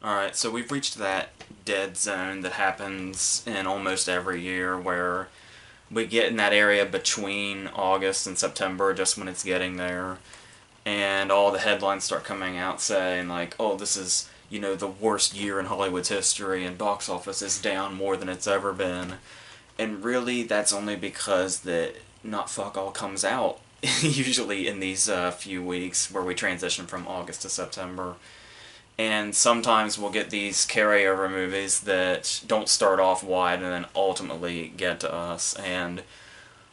Alright, so we've reached that dead zone that happens in almost every year where we get in that area between August and September, just when it's getting there, and all the headlines start coming out saying, like, oh, this is, the worst year in Hollywood's history, and box office is down more than it's ever been. And really, that's only because that not fuck all comes out, usually in these few weeks where we transition from August to September. And sometimes we'll get these carryover movies that don't start off wide and then ultimately get to us. And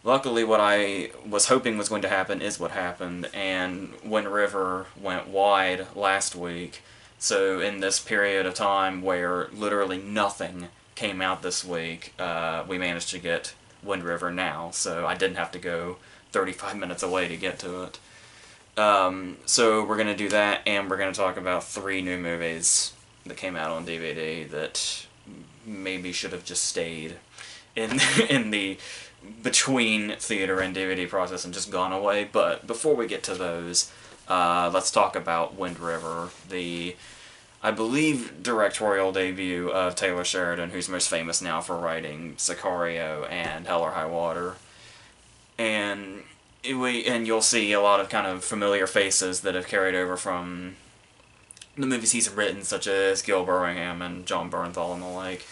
luckily, what I was hoping was going to happen is what happened, and Wind River went wide last week. So in this period of time where literally nothing came out this week, we managed to get Wind River now. So I didn't have to go 35 minutes away to get to it. So we're going to do that, and we're going to talk about 3 new movies that came out on DVD that maybe should have just stayed in in the between theater and DVD process and just gone away. But before we get to those, let's talk about Wind River, the, I believe, directorial debut of Taylor Sheridan, who's most famous now for writing Sicario and Hell or High Water. And you'll see a lot of kind of familiar faces that have carried over from the movies he's written, such as Gil Birmingham and John Bernthal and the like.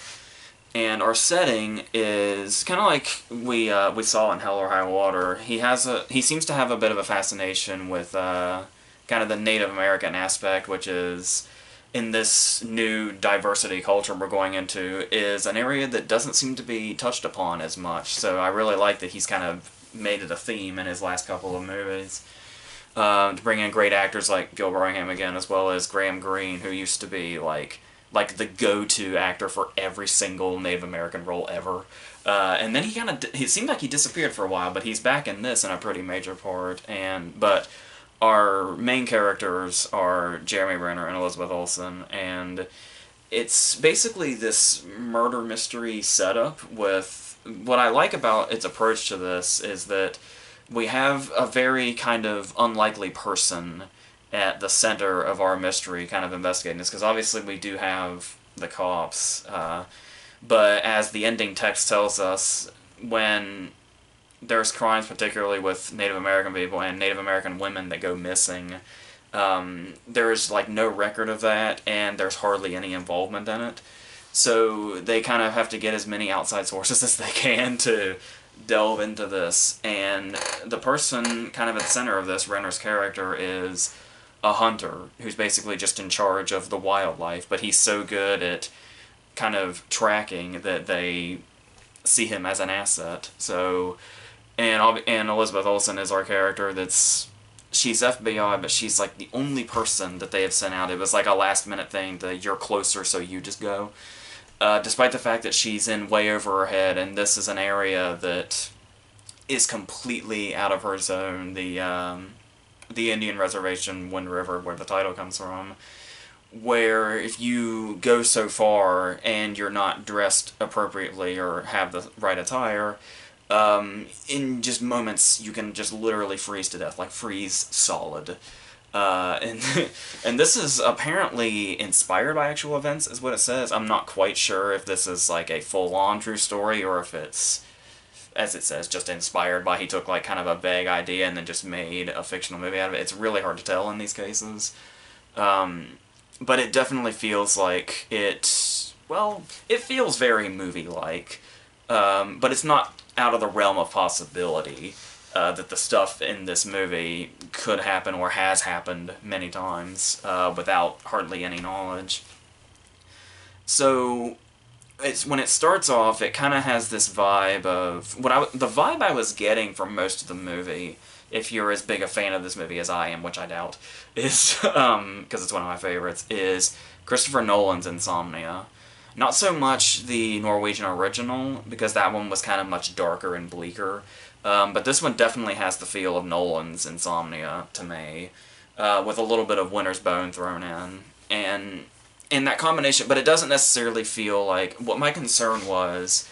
And our setting is kind of like we saw in Hell or High Water. He seems to have a bit of a fascination with kind of the Native American aspect, which is, in this new diversity culture we're going into, is an area that doesn't seem to be touched upon as much. So I really like that he's kind of made it a theme in his last couple of movies. To bring in great actors like Gil Birmingham again, as well as Graham Greene, who used to be like the go-to actor for every single Native American role ever. And then he seemed like he disappeared for a while, but he's back in this in a pretty major part. But our main characters are Jeremy Renner and Elizabeth Olsen, and it's basically this murder mystery setup. With what I like about its approach to this is that we have a very kind of unlikely person at the center of our mystery kind of investigating this, because obviously we do have the cops, but as the ending text tells us, when there's crimes particularly with Native American people and Native American women that go missing, there's like no record of that, and there's hardly any involvement in it. So they kind of have to get as many outside sources as they can to delve into this. And the person kind of at the center of this, Renner's character, is a hunter who's basically just in charge of the wildlife, but he's so good at kind of tracking that they see him as an asset. So, and Elizabeth Olsen is our character she's FBI, but she's like the only person that they have sent out. It was like a last minute thing, you're closer, so you just go. Despite the fact that she's in way over her head, and this is an area that is completely out of her zone, the Indian reservation, Wind River, where the title comes from, where if you go so far and you're not dressed appropriately or have the right attire, in just moments you can just literally freeze to death, like freeze solid. And and this is apparently inspired by actual events, is what it says. I'm not quite sure if this is like a full-on true story, or if it's, as it says, just inspired by, he took like kind of a vague idea and then just made a fictional movie out of it. It's really hard to tell in these cases. But it definitely feels like it feels very movie-like. But it's not out of the realm of possibility. That the stuff in this movie could happen or has happened many times without hardly any knowledge. So when it starts off, it kind of has this vibe of the vibe I was getting from most of the movie. If you're as big a fan of this movie as I am, which I doubt, is because it's one of my favorites, is Christopher Nolan's Insomnia. Not so much the Norwegian original, because that one was kind of much darker and bleaker. But this one definitely has the feel of Nolan's Insomnia to me, with a little bit of Winter's Bone thrown in. And in that combination, but it doesn't necessarily feel like, what my concern was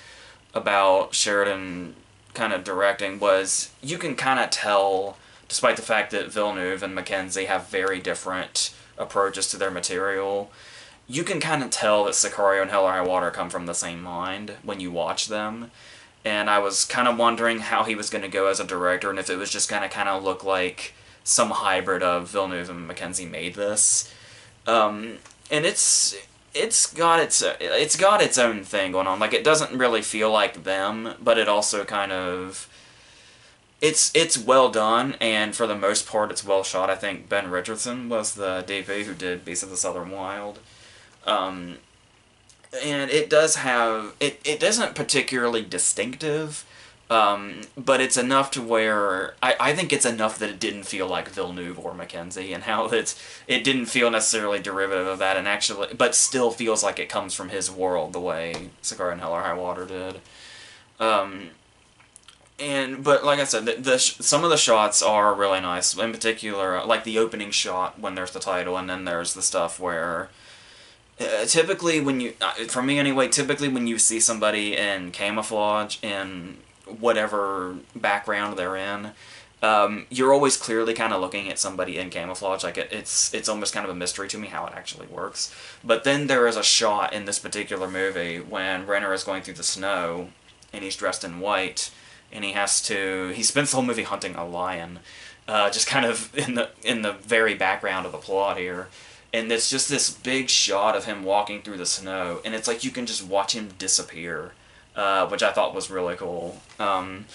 about Sheridan kind of directing was, you can kind of tell, despite the fact that Villeneuve and Mackenzie have very different approaches to their material, you can kind of tell that Sicario and Hell or High Water come from the same mind when you watch them. And I was kind of wondering how he was going to go as a director, and if it was just going to kind of look like some hybrid of Villeneuve and Mackenzie made this. And it's got its own thing going on. Like, it doesn't really feel like them, but it also kind of, it's well done, and for the most part it's well shot. I think Ben Richardson was the DP who did Beasts of the Southern Wild. Um, and it does have, it isn't particularly distinctive, but it's enough to where I think it's enough that it didn't feel like Villeneuve or Mackenzie, and how it didn't feel necessarily derivative of that, and actually, but still feels like it comes from his world the way Sicario and Hell or High Water did. But like I said, some of the shots are really nice. In particular, like the opening shot when there's the title, and then there's the stuff where typically when you, for me anyway, typically when you see somebody in camouflage in whatever background they're in, you're always clearly kind of looking at somebody in camouflage. Like it's almost kind of a mystery to me how it actually works. But then there is a shot in this particular movie when Renner is going through the snow, and he's dressed in white, and he spends the whole movie hunting a lion, just kind of in the very background of the plot here. And it's just this big shot of him walking through the snow, and it's like you can just watch him disappear, which I thought was really cool. But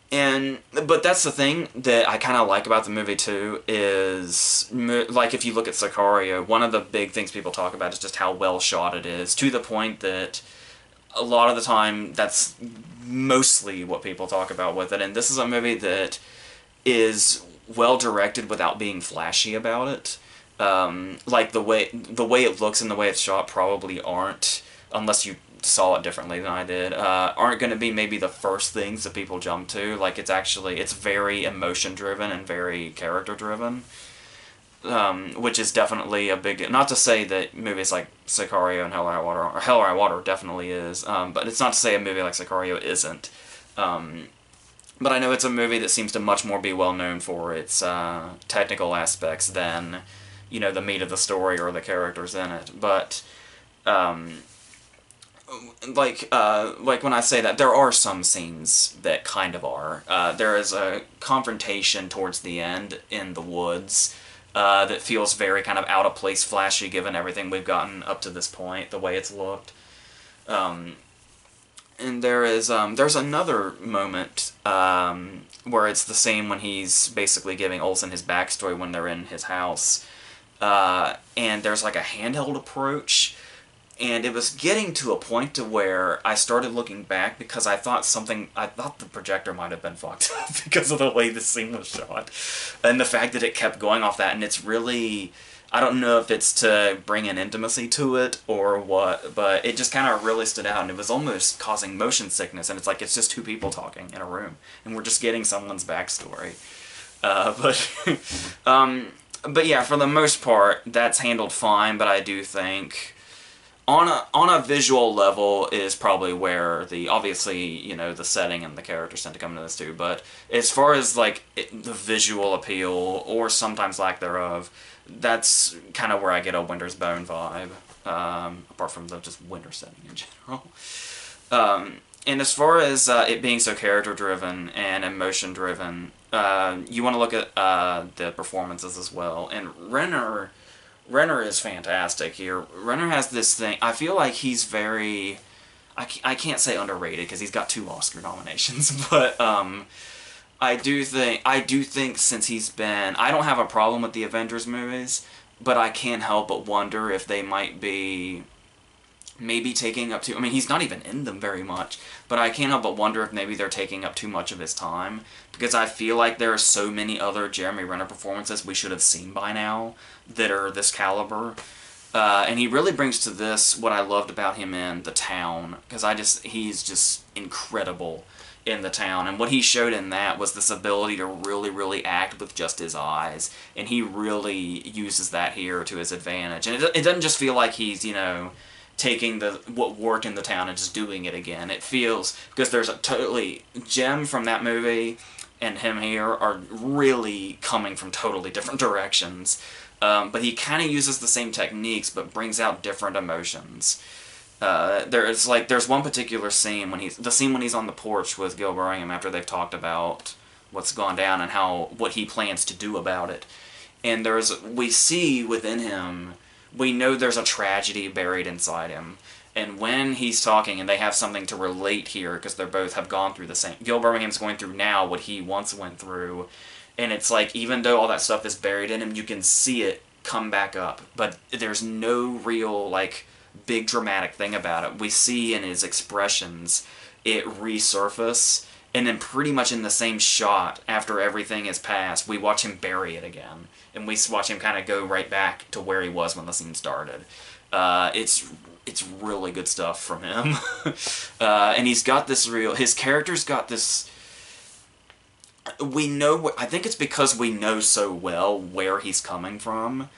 that's the thing that I kind of like about the movie too, is like if you look at Sicario, one of the big things people talk about is just how well shot it is, to the point that a lot of the time that's mostly what people talk about with it. And this is a movie that is well directed without being flashy about it. Like the way it looks and the way it's shot probably aren't, unless you saw it differently than I did, aren't going to be maybe the first things that people jump to. Like it's very emotion driven and very character driven, which is definitely a big, not to say that movies like Sicario and Hell or High Water definitely is, but it's not to say a movie like Sicario isn't. But I know it's a movie that seems to much more be well known for its technical aspects than, the meat of the story or the characters in it. But like when I say that, there are some scenes that kind of are. There is a confrontation towards the end in the woods that feels very kind of out of place, flashy, given everything we've gotten up to this point, the way it's looked. And there's another moment where it's the same when he's basically giving Olsen his backstory when they're in his house. And there's like a handheld approach, and it was getting to a point to where I started looking back because I thought the projector might have been fucked up because of the way the scene was shot, and the fact that it kept going off that, and it's really, I don't know if it's to bring an intimacy to it or what, but it just kind of really stood out, and it was almost causing motion sickness, and it's like it's just two people talking in a room, and we're just getting someone's backstory. But yeah, for the most part, that's handled fine, but I do think on a visual level is probably where obviously, the setting and the characters tend to come into this too, but as far as like the visual appeal, or sometimes lack thereof, that's kind of where I get a Winter's Bone vibe, apart from the just winter setting in general. And as far as it being so character-driven and emotion-driven, you want to look at the performances as well. And Renner is fantastic here. Renner has this thing. I feel like he's very, I can't say underrated because he's got 2 Oscar nominations, but I do think since he's been, I don't have a problem with the Avengers movies, but I can't help but wonder if they might be maybe taking up too, I mean, he's not even in them very much, but I can't help but wonder if maybe they're taking up too much of his time, because I feel like there are so many other Jeremy Renner performances we should have seen by now that are this caliber, and he really brings to this what I loved about him in The Town, because he's just incredible in The Town, and what he showed in that was this ability to really, really act with just his eyes, and he really uses that here to his advantage, and it doesn't just feel like he's, taking what worked in The Town and just doing it again. It feels, because there's a totally, Jem from that movie and him here are really coming from totally different directions. but he kind of uses the same techniques, but brings out different emotions. There's one particular scene when he's on the porch with Gil Birmingham after they've talked about what's gone down and what he plans to do about it. And we see within him, we know there's a tragedy buried inside him. And when he's talking, and they have something to relate here, because they both have gone through the same. Gil Birmingham's going through now what he once went through, and it's like, even though all that stuff is buried in him, you can see it come back up. But there's no real, like, big dramatic thing about it. We see in his expressions it resurface, and then pretty much in the same shot, after everything is passed, we watch him bury it again. And we watch him kind of go right back to where he was when the scene started. It's really good stuff from him. And he's got this his character's got this, I think it's because we know so well where he's coming from,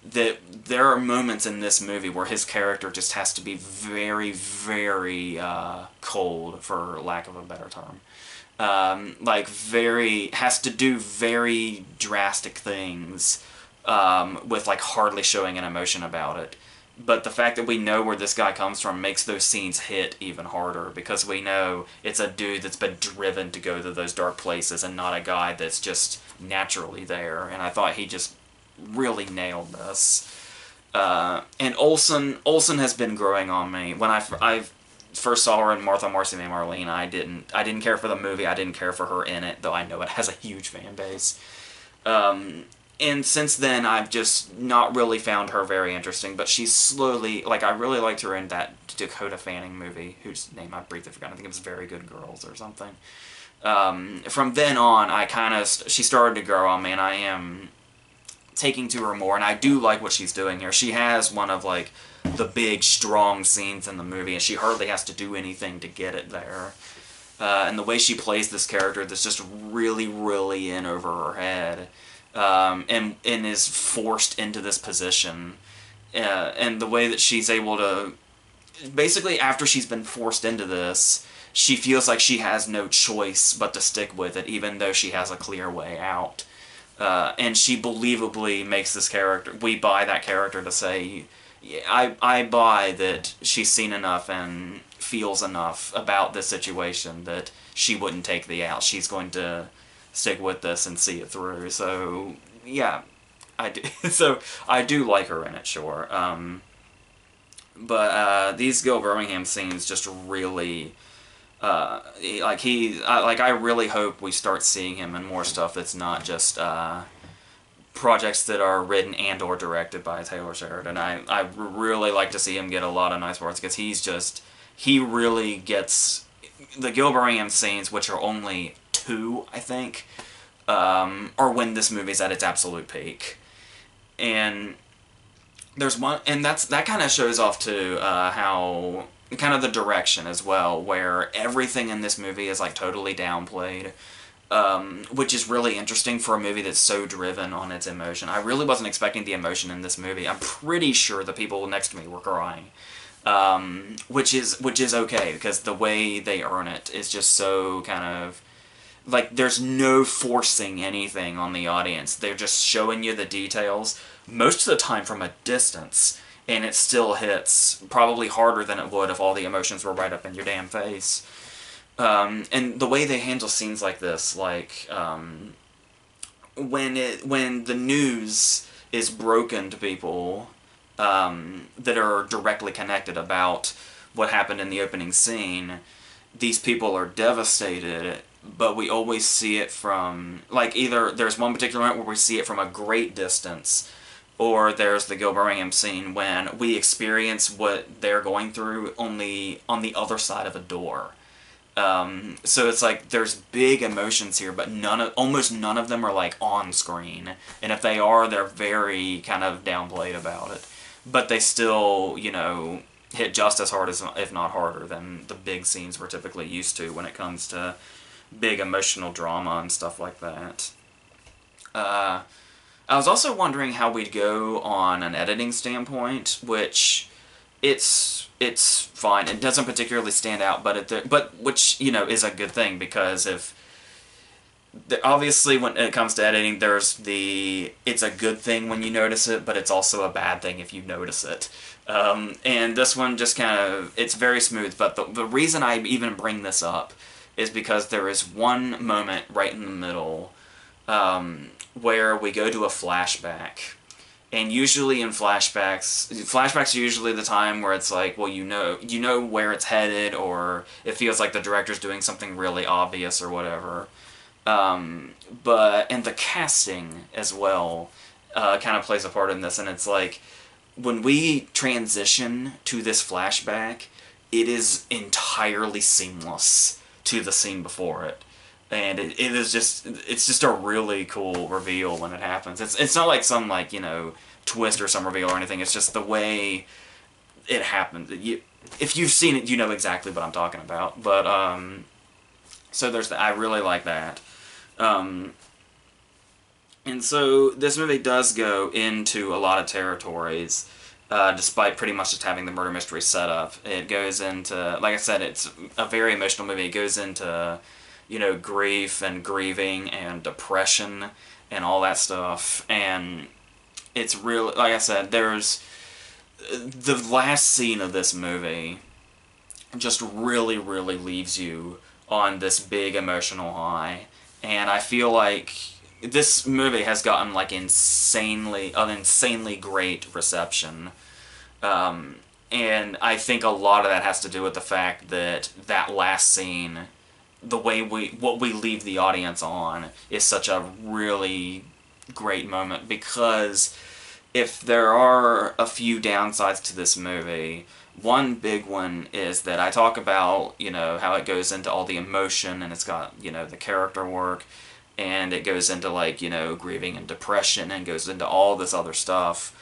that there are moments in this movie where his character just has to be very, very cold, for lack of a better term. Has to do very drastic things, with, like, hardly showing an emotion about it. But the fact that we know where this guy comes from makes those scenes hit even harder, because we know it's a dude that's been driven to go to those dark places and not a guy that's just naturally there. And I thought he just really nailed this. And Olsen has been growing on me. When I first saw her in Martha, Marcy, May, Marlene, I didn't care for the movie. I didn't care for her in it, though I know it has a huge fan base. And since then, I've just not really found her very interesting, but she's slowly, like, I really liked her in that Dakota Fanning movie, whose name I've briefly forgotten. I think it was Very Good Girls or something. From then on, she started to grow on me, and I am taking to her more, and I do like what she's doing here. She has one of, like, the big, strong scenes in the movie, and she hardly has to do anything to get it there. And the way she plays this character that's just really, really in over her head, and is forced into this position, and the way that she's able to, basically after she's been forced into this, she feels like she has no choice but to stick with it, even though she has a clear way out. And she believably makes this character, we buy that character to say, yeah, I buy that she's seen enough and feels enough about this situation that she wouldn't take the out. She's going to stick with this and see it through. So, yeah, I do. So, I do like her in it, sure. But these Gil Birmingham scenes just really, I really hope we start seeing him in more stuff that's not just projects that are written and or directed by Taylor Sheridan. I really like to see him get a lot of nice parts, because he really gets the Gil Birmingham scenes, which are only 2, I think, are when this movie's at its absolute peak. And there's one, and that kind of shows off to how, kind of the direction as well, where everything in this movie is, like, totally downplayed, which is really interesting for a movie that's so driven on its emotion. I really wasn't expecting the emotion in this movie. I'm pretty sure the people next to me were crying, which is okay, because the way they earn it is just so kind of, like, there's no forcing anything on the audience. They're just showing you the details, most of the time from a distance, and it still hits probably harder than it would if all the emotions were right up in your damn face. And the way they handle scenes like this, like, when the news is broken to people that are directly connected about what happened in the opening scene, these people are devastated, but we always see it from, like, either there's one particular moment where we see it from a great distance, or there's the Gil Birmingham scene when we experience what they're going through only on the other side of a door. So it's like there's big emotions here, but almost none of them are, like, on screen. And if they are, they're very kind of downplayed about it. But they still, you know, hit just as hard, as, if not harder, than the big scenes we're typically used to when it comes to big emotional drama and stuff like that. I was also wondering how we'd go on an editing standpoint, which it's fine. It doesn't particularly stand out, but which, you know, is a good thing, because if obviously when it comes to editing, there's it's a good thing when you notice it, but it's also a bad thing if you notice it. And this one just kind of, it's very smooth, but the reason I even bring this up is because there is one moment right in the middle where we go to a flashback. And usually in flashbacks are usually the time where it's like, well, you know where it's headed, or it feels like the director's doing something really obvious or whatever. And the casting as well kind of plays a part in this, and it's like, when we transition to this flashback, it is entirely seamless to the scene before it. And it's just a really cool reveal when it happens. It's not like some, like, twist or some reveal or anything. It's just the way it happens. If you've seen it, you know exactly what I'm talking about. But so there's I really like that. And so this movie does go into a lot of territories, despite pretty much just having the murder mystery set up. It goes into, like I said, it's a very emotional movie. It goes into grief and grieving and depression and all that stuff. And it's really, like I said, there's the last scene of this movie just really, really leaves you on this big emotional high. And I feel like this movie has gotten like an insanely great reception. And I think a lot of that has to do with the fact that that last scene, what we leave the audience on, is such a really great moment. Because if there are a few downsides to this movie, one big one is that I talk about, how it goes into all the emotion, and it's got, the character work, and it goes into, like, grieving and depression, and goes into all this other stuff.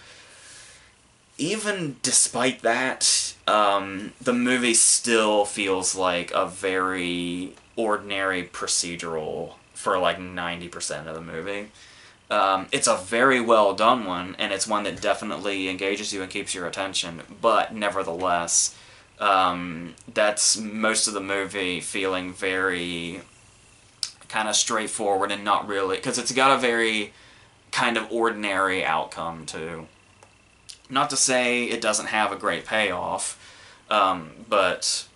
Even despite that, the movie still feels like a very ordinary procedural for like 90% of the movie. It's a very well done one, and it's one that definitely engages you and keeps your attention, but nevertheless, that's most of the movie feeling very kind of straightforward and not really, because it's got a very kind of ordinary outcome too. Not to say it doesn't have a great payoff, but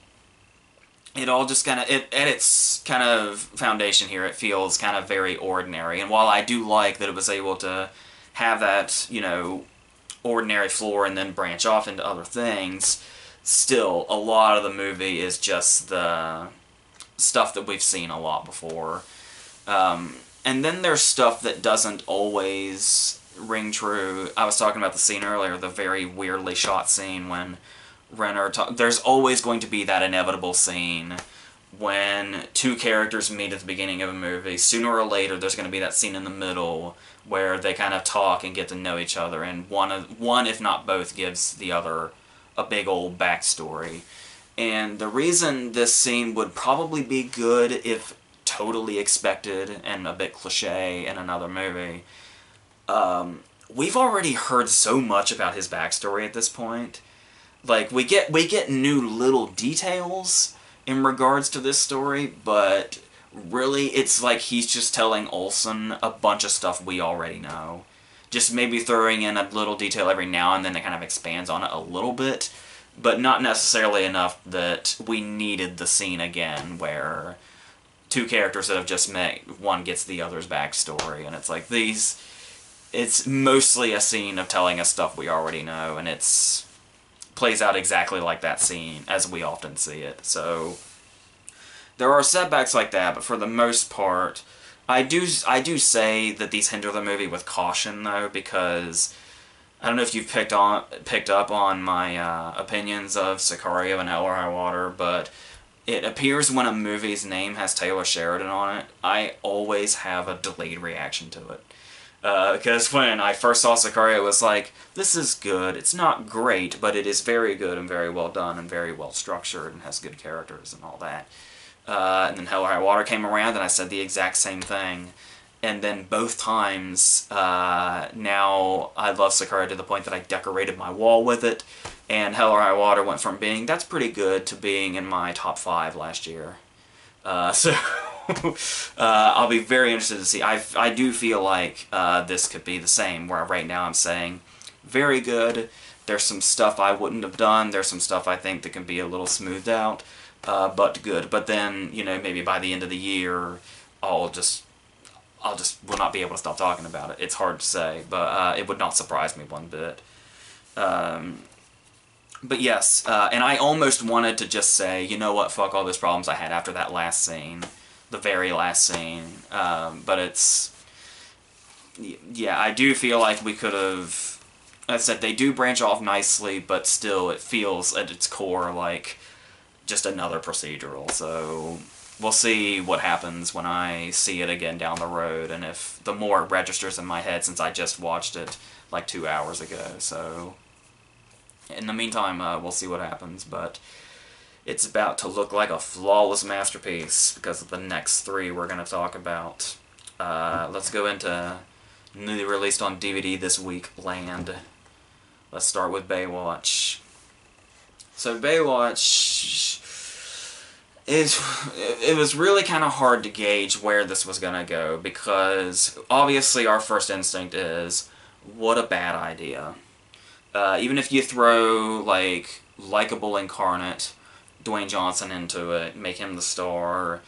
it all just kind of, at its kind of foundation here, it feels kind of very ordinary. And while I do like that it was able to have that, ordinary floor and then branch off into other things, still, a lot of the movie is just the stuff that we've seen a lot before. And then there's stuff that doesn't always ring true. I was talking about the scene earlier, the very weirdly shot scene when Renner there's always going to be that inevitable scene when two characters meet at the beginning of a movie. Sooner or later, there's going to be that scene in the middle where they kind of talk and get to know each other, and one, if not both, gives the other a big old backstory. And the reason this scene would probably be good, if totally expected and a bit cliche, in another movie, we've already heard so much about his backstory at this point. Like, we get new little details in regards to this story, but really it's like he's just telling Olsen a bunch of stuff we already know. Just maybe throwing in a little detail every now and then that kind of expands on it a little bit, but not necessarily enough that we needed the scene again where two characters that have just met, one gets the other's backstory, and it's like it's mostly a scene of telling us stuff we already know, and it's plays out exactly like that scene as we often see it. So there are setbacks like that, but for the most part, I do say that these hinder the movie with caution, though, because I don't know if you've picked up on my opinions of Sicario and Hell or High Water, but it appears when a movie's name has Taylor Sheridan on it, I always have a delayed reaction to it. Because when I first saw Sicario, it was like, this is good. It's not great, but it is very good and very well done and very well structured and has good characters and all that. And then Hell or High Water came around, and I said the exact same thing. And then both times, now I love Sicario to the point that I decorated my wall with it. And Hell or High Water went from being, that's pretty good, to being in my top 5 last year. So I'll be very interested to see. I do feel like this could be the same, where right now I'm saying very good. There's some stuff I wouldn't have done. There's some stuff I think that can be a little smoothed out, but good. But then, you know, maybe by the end of the year, I'll just will not be able to stop talking about it. It's hard to say, but it would not surprise me one bit. But yes, and I almost wanted to just say, you know what, fuck all those problems I had after that last scene, the very last scene. But it's, yeah, I do feel like we could have, as I said, they do branch off nicely, but still it feels at its core like just another procedural. So we'll see what happens when I see it again down the road, and if the more it registers in my head, since I just watched it like 2 hours ago. So in the meantime, we'll see what happens, but it's about to look like a flawless masterpiece because of the next three we're going to talk about. Let's go into newly released on DVD this week land. Let's start with Baywatch. So Baywatch, it was really kind of hard to gauge where this was going to go, because obviously our first instinct is, what a bad idea. Even if you throw, like, likable incarnate Dwayne Johnson into it, make him the star,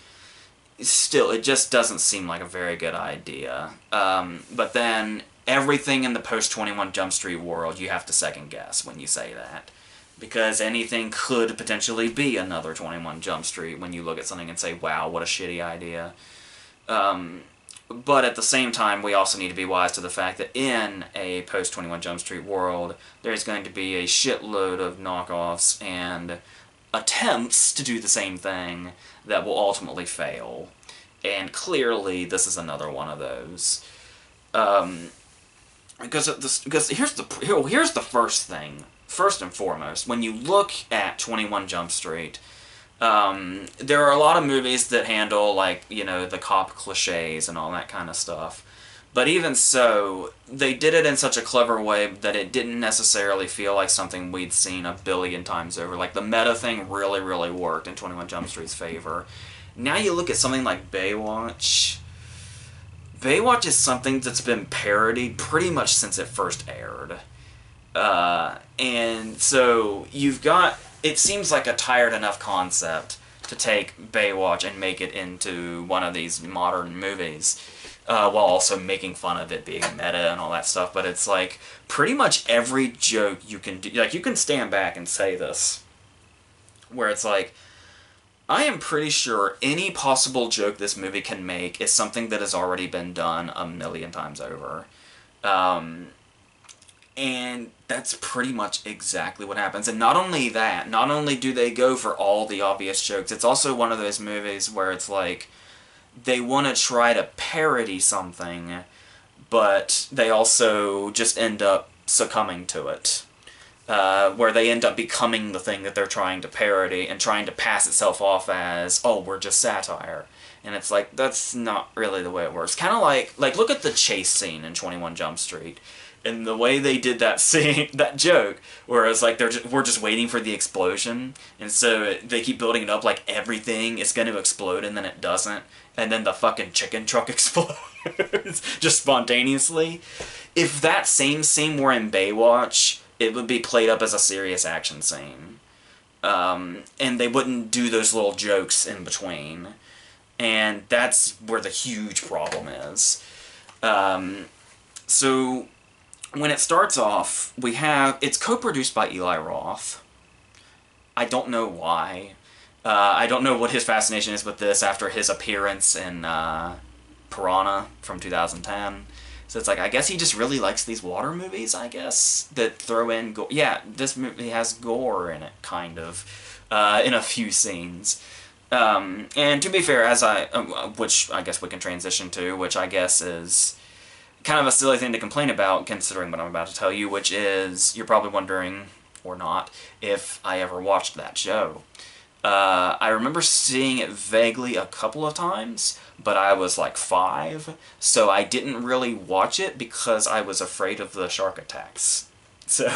still, it just doesn't seem like a very good idea. But then, everything in the post-21 Jump Street world, you have to second-guess when you say that. Because anything could potentially be another 21 Jump Street when you look at something and say, wow, what a shitty idea. But at the same time, we also need to be wise to the fact that in a post-21 Jump Street world, there's going to be a shitload of knockoffs and attempts to do the same thing that will ultimately fail. And clearly, this is another one of those. Because here's the first thing. First and foremost, when you look at 21 Jump Street, there are a lot of movies that handle, like, you know, the cop cliches and all that kind of stuff. But even so, they did it in such a clever way that it didn't necessarily feel like something we'd seen a billion times over. Like, the meta thing really, really worked in 21 Jump Street's favor. Now you look at something like Baywatch. Baywatch is something that's been parodied pretty much since it first aired. And so you've got, it seems like a tired enough concept to take Baywatch and make it into one of these modern movies, while also making fun of it being meta and all that stuff. But it's like, pretty much every joke you can do, like, you can stand back and say this, where it's like, I am pretty sure any possible joke this movie can make is something that has already been done a million times over. And that's pretty much exactly what happens. And not only that, not only do they go for all the obvious jokes, it's also one of those movies where it's like, they want to try to parody something, but they also just end up succumbing to it. Where they end up becoming the thing that they're trying to parody and trying to pass itself off as, oh, we're just satire. And it's like, that's not really the way it works. Kind of like, look at the chase scene in 21 Jump Street. And the way they did that scene, that joke, where it's like, we're just waiting for the explosion, and so they keep building it up like everything is going to explode, and then it doesn't, and then the fucking chicken truck explodes, just spontaneously. If that same scene were in Baywatch, it would be played up as a serious action scene. And they wouldn't do those little jokes in between. And that's where the huge problem is. So when it starts off, it's co-produced by Eli Roth. I don't know why. I don't know what his fascination is with this after his appearance in Piranha from 2010. So it's like, I guess he just really likes these water movies, I guess, that throw in gore. Yeah, this movie has gore in it, kind of, in a few scenes. And to be fair, which I guess we can transition to, which I guess is kind of a silly thing to complain about, considering what I'm about to tell you, which is, you're probably wondering, or not, if I ever watched that show. I remember seeing it vaguely a couple of times, but I was like 5, so I didn't really watch it because I was afraid of the shark attacks. So,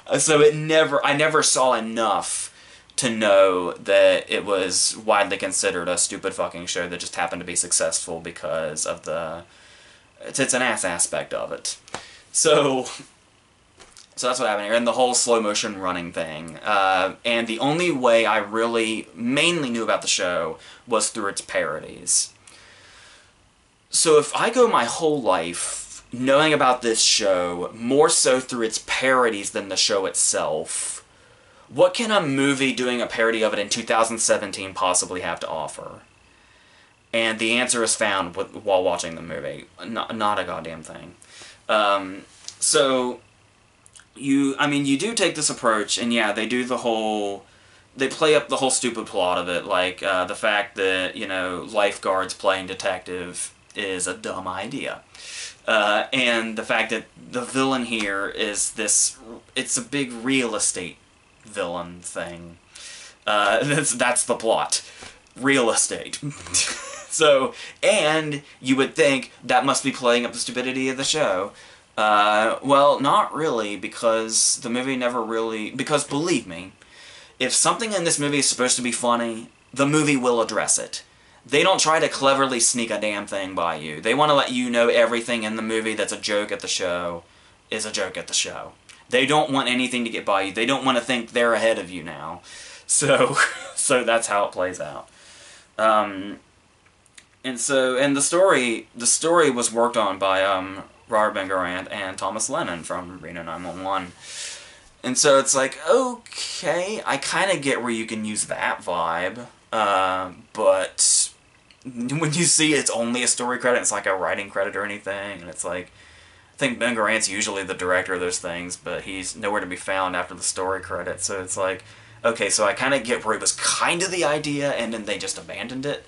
I never saw enough to know that it was widely considered a stupid fucking show that just happened to be successful because of the tits and ass aspect of it. So that's what happened here, and the whole slow motion running thing. And the only way I really mainly knew about the show was through its parodies. So if I go my whole life knowing about this show more so through its parodies than the show itself, what can a movie doing a parody of it in 2017 possibly have to offer? And the answer is found while watching the movie. Not a goddamn thing. So you do take this approach, and yeah, they do the whole... They play up the whole stupid plot of it, like the fact that, lifeguards playing detective is a dumb idea. And the fact that the villain here is this... It's a big real estate villain thing. That's the plot. Real estate. So, and you would think that must be playing up the stupidity of the show. Well, not really, because the movie never really... Because, believe me, if something in this movie is supposed to be funny, the movie will address it. They don't try to cleverly sneak a damn thing by you. They want to let you know everything in the movie that's a joke at the show is a joke at the show. They don't want anything to get by you. They don't want to think they're ahead of you now. So that's how it plays out. And the story was worked on by Robert Ben Garant and Thomas Lennon from Reno 911. And so it's like, okay, I kind of get where you can use that vibe, but when you see it's only a story credit, it's like a writing credit or anything, and it's like, I think Ben Garant's usually the director of those things, but he's nowhere to be found after the story credit, so it's like, okay, so I kind of get where it was kind of the idea, and then they just abandoned it,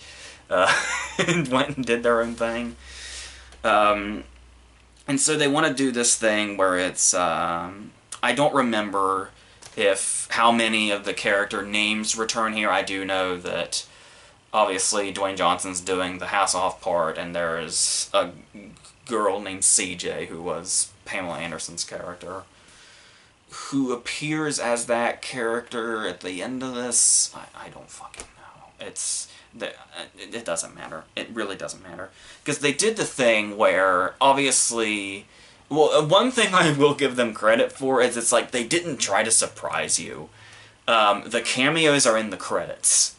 and went and did their own thing. And so they want to do this thing where it's, I don't remember how many of the character names return here. I do know that, obviously, Dwayne Johnson's doing the Hasselhoff part, and there's a girl named CJ, who was Pamela Anderson's character, who appears as that character at the end of this. I don't fucking know. It doesn't matter. It really doesn't matter. Because they did the thing where, obviously... Well, one thing I will give them credit for is it's like they didn't try to surprise you. The cameos are in the credits.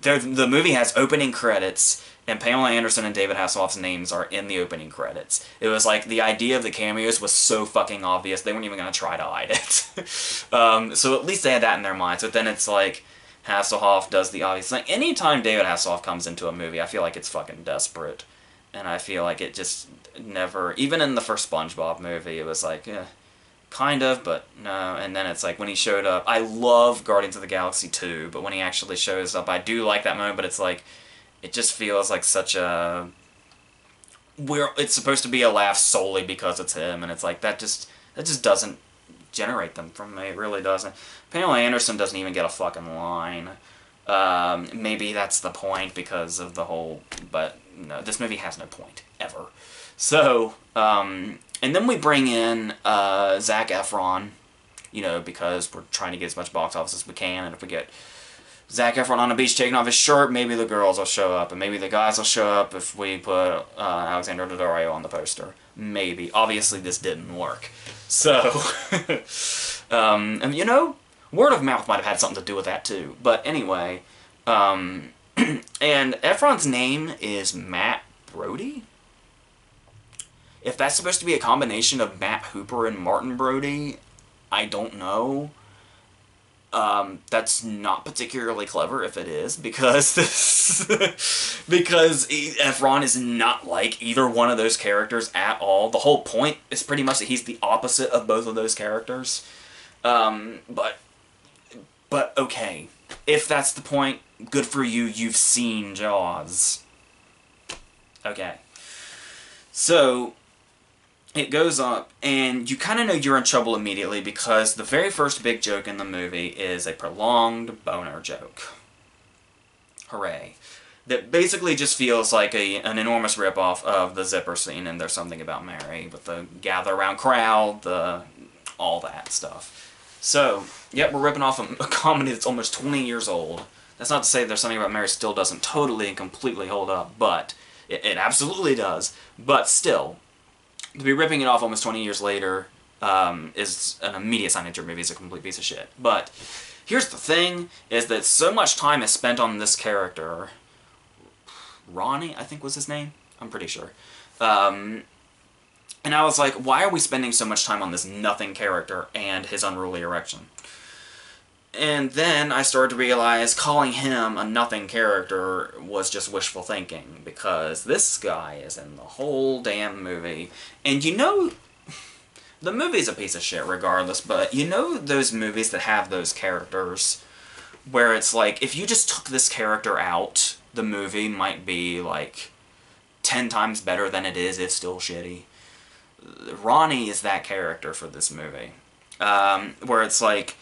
The movie has opening credits, and Pamela Anderson and David Hasselhoff's names are in the opening credits. It was like the idea of the cameos was so fucking obvious, they weren't even going to try to hide it. So at least they had that in their minds. But then it's like, Hasselhoff does the obvious thing. Anytime David Hasselhoff comes into a movie, I feel like it's fucking desperate. And I feel like it just never... Even in the first SpongeBob movie, it was like, kind of, but no. And then it's like, when he showed up... I love Guardians of the Galaxy 2, but when he actually shows up, I do like that moment, but it's like... It just feels like such a... It's supposed to be a laugh solely because it's him, and it's like, that just doesn't generate them from me. It really doesn't. Pamela Anderson doesn't even get a fucking line. Maybe that's the point because of the whole... But, no, this movie has no point, ever. So, and then we bring in Zac Efron, because we're trying to get as much box office as we can, and if we get Zac Efron on the beach taking off his shirt, maybe the girls will show up, and maybe the guys will show up if we put Alexander Daddario on the poster. Maybe. Obviously, this didn't work. So, and, word of mouth might have had something to do with that, too. But anyway, and Efron's name is Matt Brody? If that's supposed to be a combination of Matt Hooper and Martin Brody, I don't know. That's not particularly clever if it is, because because Efron is not like either one of those characters at all. The whole point is pretty much that he's the opposite of both of those characters. But okay, if that's the point, good for you, you've seen Jaws. Okay. So, it goes up, and you kind of know you're in trouble immediately because the very first big joke in the movie is a prolonged boner joke. Hooray. That basically just feels like an enormous ripoff of the zipper scene in There's Something About Mary, with the gather around crowd, all that stuff. So, Yep, we're ripping off a comedy that's almost 20 years old. That's not to say there's something about Mary still doesn't totally and completely hold up, but it absolutely does. But still, to be ripping it off almost 20 years later is an immediate sign that your movie is a complete piece of shit. But here's the thing, is that so much time is spent on this character. Ronnie, I think was his name? I'm pretty sure. And I was like, why are we spending so much time on this nothing character and his unruly erection? And then I started to realize calling him a nothing character was just wishful thinking, because this guy is in the whole damn movie. And you know, the movie's a piece of shit regardless, but you know those movies that have those characters where it's like, if you just took this character out, the movie might be like 10 times better than it is, if still shitty. Ronnie is that character for this movie. Where it's like,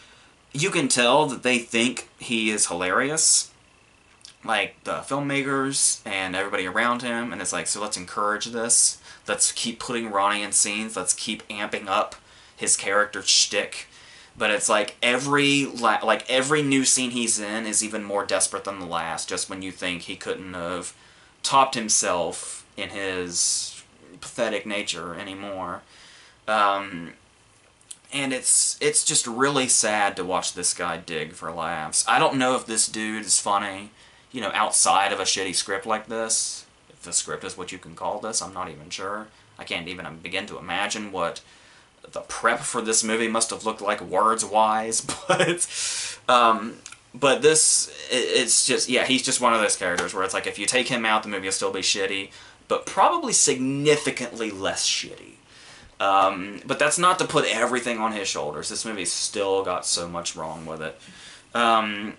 you can tell that they think he is hilarious, like the filmmakers and everybody around him, and it's like, so let's encourage this. Let's keep putting Ronnie in scenes. Let's keep amping up his character shtick. But it's like every new scene he's in is even more desperate than the last, just when you think he couldn't have topped himself in his pathetic nature anymore. And it's just really sad to watch this guy dig for laughs. I don't know if this dude is funny, you know, outside of a shitty script like this. If the script is what you can call this, I'm not even sure. I can't even begin to imagine what the prep for this movie must have looked like words-wise, but this, it's just, yeah, he's just one of those characters where it's like, if you take him out, the movie will still be shitty, but probably significantly less shitty. But that's not to put everything on his shoulders. This movie's still got so much wrong with it. And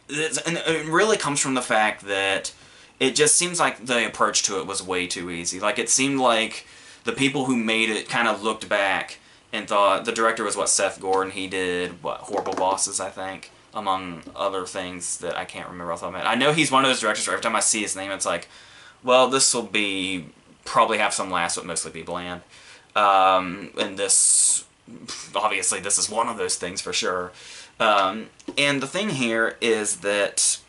it really comes from the fact that it just seems like the approach to it was way too easy. Like, it seemed like the people who made it kind of looked back and thought, the director was, Seth Gordon, he did, Horrible Bosses, I think, among other things that I can't remember off the top of my head. I know he's one of those directors where every time I see his name, it's like, well, this will be, probably have some laughs, but mostly be bland. And this, obviously, this is one of those things for sure. And the thing here is that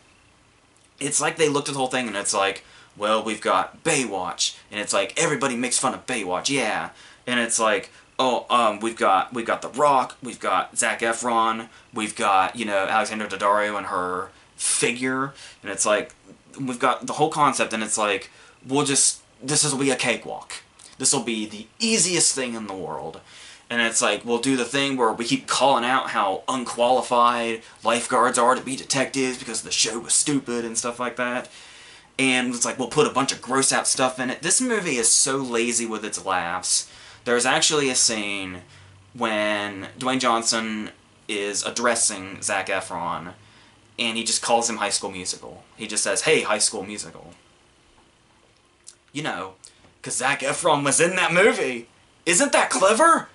it's like they looked at the whole thing and it's like, well, we've got Baywatch, and it's like, everybody makes fun of Baywatch, yeah. And it's like, oh, we've got The Rock, we've got Zac Efron, we've got, you know, Alexandra Daddario and her figure, and it's like, we've got the whole concept, and it's like, this will be a cakewalk. This will be the easiest thing in the world. And it's like, we'll do the thing where we keep calling out how unqualified lifeguards are to be detectives because the show was stupid and stuff like that. And it's like, we'll put a bunch of gross out stuff in it. This movie is so lazy with its laughs. There's actually a scene when Dwayne Johnson is addressing Zac Efron, and he just calls him High School Musical. He just says, hey, High School Musical. You know, because Zac Efron was in that movie. Isn't that clever?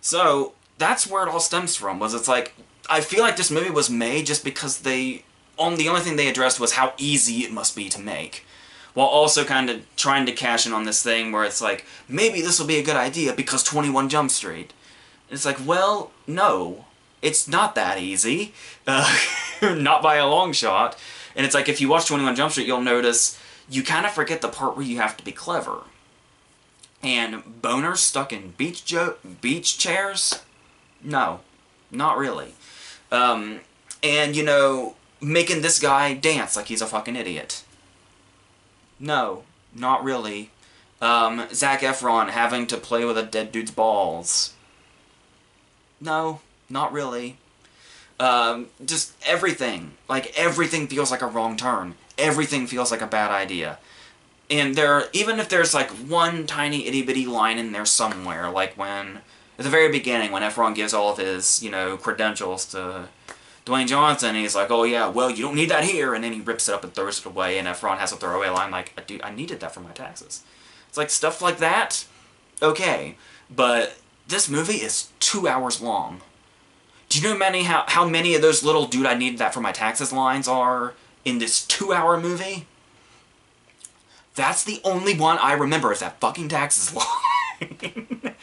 So, that's where it all stems from, was it's like, I feel like this movie was made just because the only thing they addressed was how easy it must be to make. While also kind of trying to cash in on this thing where it's like, maybe this will be a good idea because 21 Jump Street. It's like, well, no. It's not that easy. Not by a long shot. And it's like, if you watch 21 Jump Street, you'll notice you kind of forget the part where you have to be clever. And boners stuck in beach chairs? No. Not really. And, you know, making this guy dance like he's a fucking idiot. No, not really. Zac Efron having to play with a dead dude's balls. No, not really. Just everything. Like, everything feels like a wrong turn. Everything feels like a bad idea. And even if there's like one tiny itty-bitty line in there somewhere, like when, at the very beginning, when Efron gives all of his, you know, credentials to Dwayne Johnson, he's like, oh yeah, well, you don't need that here, and then he rips it up and throws it away, and Efron has a throwaway line like, dude, I needed that for my taxes. It's like, stuff like that, okay, but this movie is 2 hours long. Do you know how many of those little dude I needed that for my taxes lines are in this 2-hour movie? That's the only one I remember is that fucking taxes line.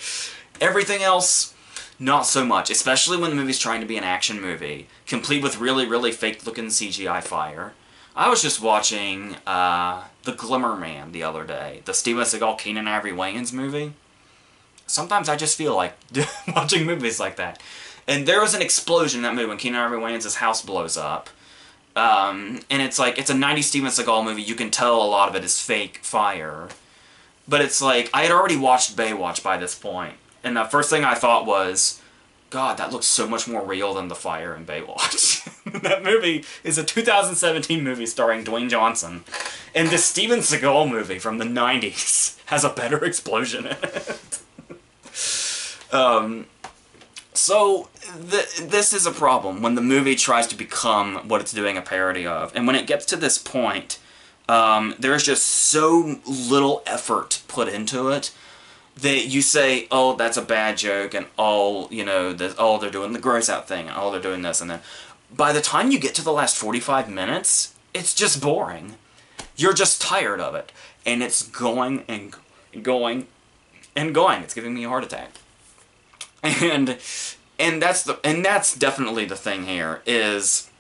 Everything else, Not so much, especially when the movie's trying to be an action movie, complete with really, really fake-looking CGI fire. I was just watching The Glimmer Man the other day, the Steven Seagal, Keenan Ivory Wayans movie. Sometimes I just feel like watching movies like that. And there was an explosion in that movie when Keenan Ivory Wayans' house blows up. And it's like, it's a 90s Steven Seagal movie, you can tell a lot of it is fake fire. But it's like, I had already watched Baywatch by this point. And the first thing I thought was, God, that looks so much more real than the fire in Baywatch. That movie is a 2017 movie starring Dwayne Johnson. And this Steven Seagal movie from the 90s has a better explosion in it. So, this is a problem when the movie tries to become what it's doing a parody of. And when it gets to this point, there's just so little effort put into it that you say, oh, that's a bad joke, and oh, you know, oh, they're doing the gross out thing, and oh, they're doing this, and then by the time you get to the last 45 minutes, it's just boring. You're just tired of it. And it's going and going and going. It's giving me a heart attack. And that's definitely the thing here, is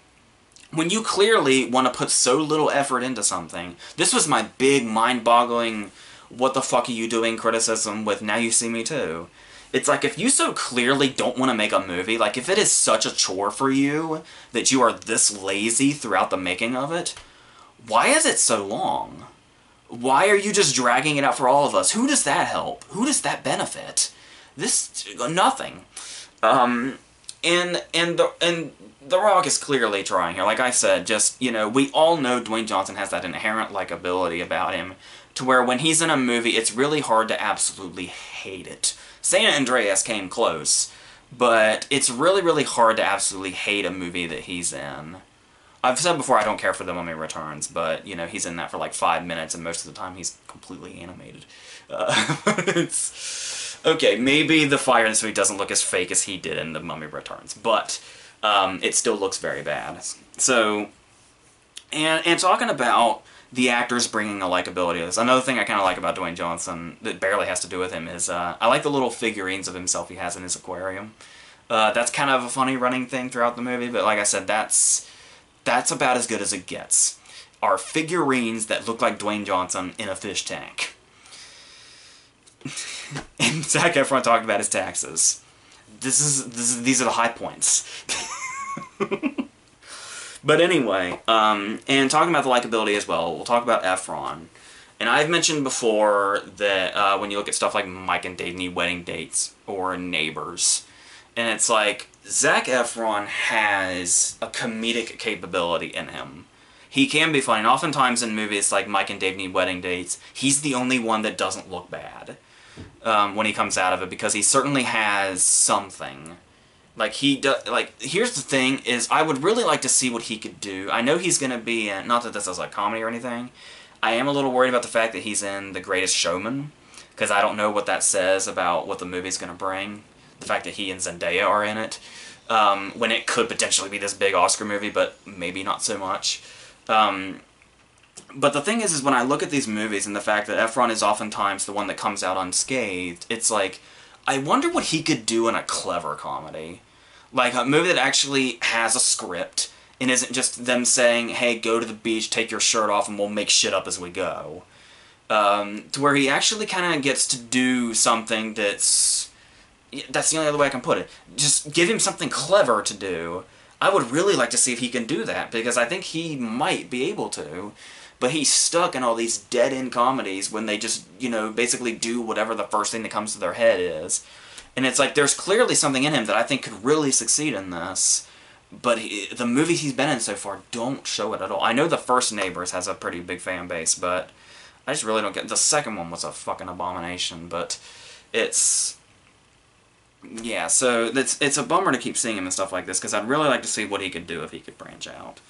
when you clearly want to put so little effort into something. This was my big mind-boggling what the fuck are you doing criticism with Now You See Me Too. It's like, if you so clearly don't want to make a movie, like if it is such a chore for you that you are this lazy throughout the making of it, why is it so long? Why are you just dragging it out for all of us? Who does that help? Who does that benefit? Nothing. And The Rock is clearly trying here. Like I said, just, you know, we all know Dwayne Johnson has that inherent likability about him, to where when he's in a movie, it's really hard to absolutely hate it. San Andreas came close, but it's really, really hard to absolutely hate a movie that he's in. I've said before I don't care for The Mummy Returns, but, you know, he's in that for like 5 minutes, and most of the time he's completely animated. Okay, maybe the fire in this movie doesn't look as fake as he did in The Mummy Returns, but it still looks very bad. So, and talking about the actors bringing a likability to this. Another thing I kind of like about Dwayne Johnson that barely has to do with him is I like the little figurines of himself he has in his aquarium. That's kind of a funny running thing throughout the movie, but like I said, that's about as good as it gets. Are figurines that look like Dwayne Johnson in a fish tank. And Zac Efron talked about his taxes. These are the high points. But anyway, and talking about the likability as well, we'll talk about Efron. And I've mentioned before that when you look at stuff like Mike and Dave Need Wedding Dates or Neighbors, and it's like, Zac Efron has a comedic capability in him. He can be funny, and oftentimes in movies like Mike and Dave Need Wedding Dates, he's the only one that doesn't look bad when he comes out of it, because he certainly has something. Like, here's the thing, is I would really like to see what he could do. I know he's going to be in, not that this is like comedy or anything, I am a little worried about the fact that he's in The Greatest Showman, because I don't know what that says about what the movie's going to bring. The fact that he and Zendaya are in it, when it could potentially be this big Oscar movie, but maybe not so much. But the thing is when I look at these movies and the fact that Efron is oftentimes the one that comes out unscathed, it's like, I wonder what he could do in a clever comedy. Like, a movie that actually has a script, and isn't just them saying, hey, go to the beach, take your shirt off, and we'll make shit up as we go. To where he actually kind of gets to do something that's the only other way I can put it. Just give him something clever to do. I would really like to see if he can do that, because I think he might be able to. But he's stuck in all these dead-end comedies when they just, you know, basically do whatever the first thing that comes to their head is. And it's like, there's clearly something in him that I think could really succeed in this. But the movies he's been in so far don't show it at all. I know the first Neighbors has a pretty big fan base, but I just really don't get... The second one was a fucking abomination, but it's... Yeah, so it's a bummer to keep seeing him and stuff like this, because I'd really like to see what he could do if he could branch out.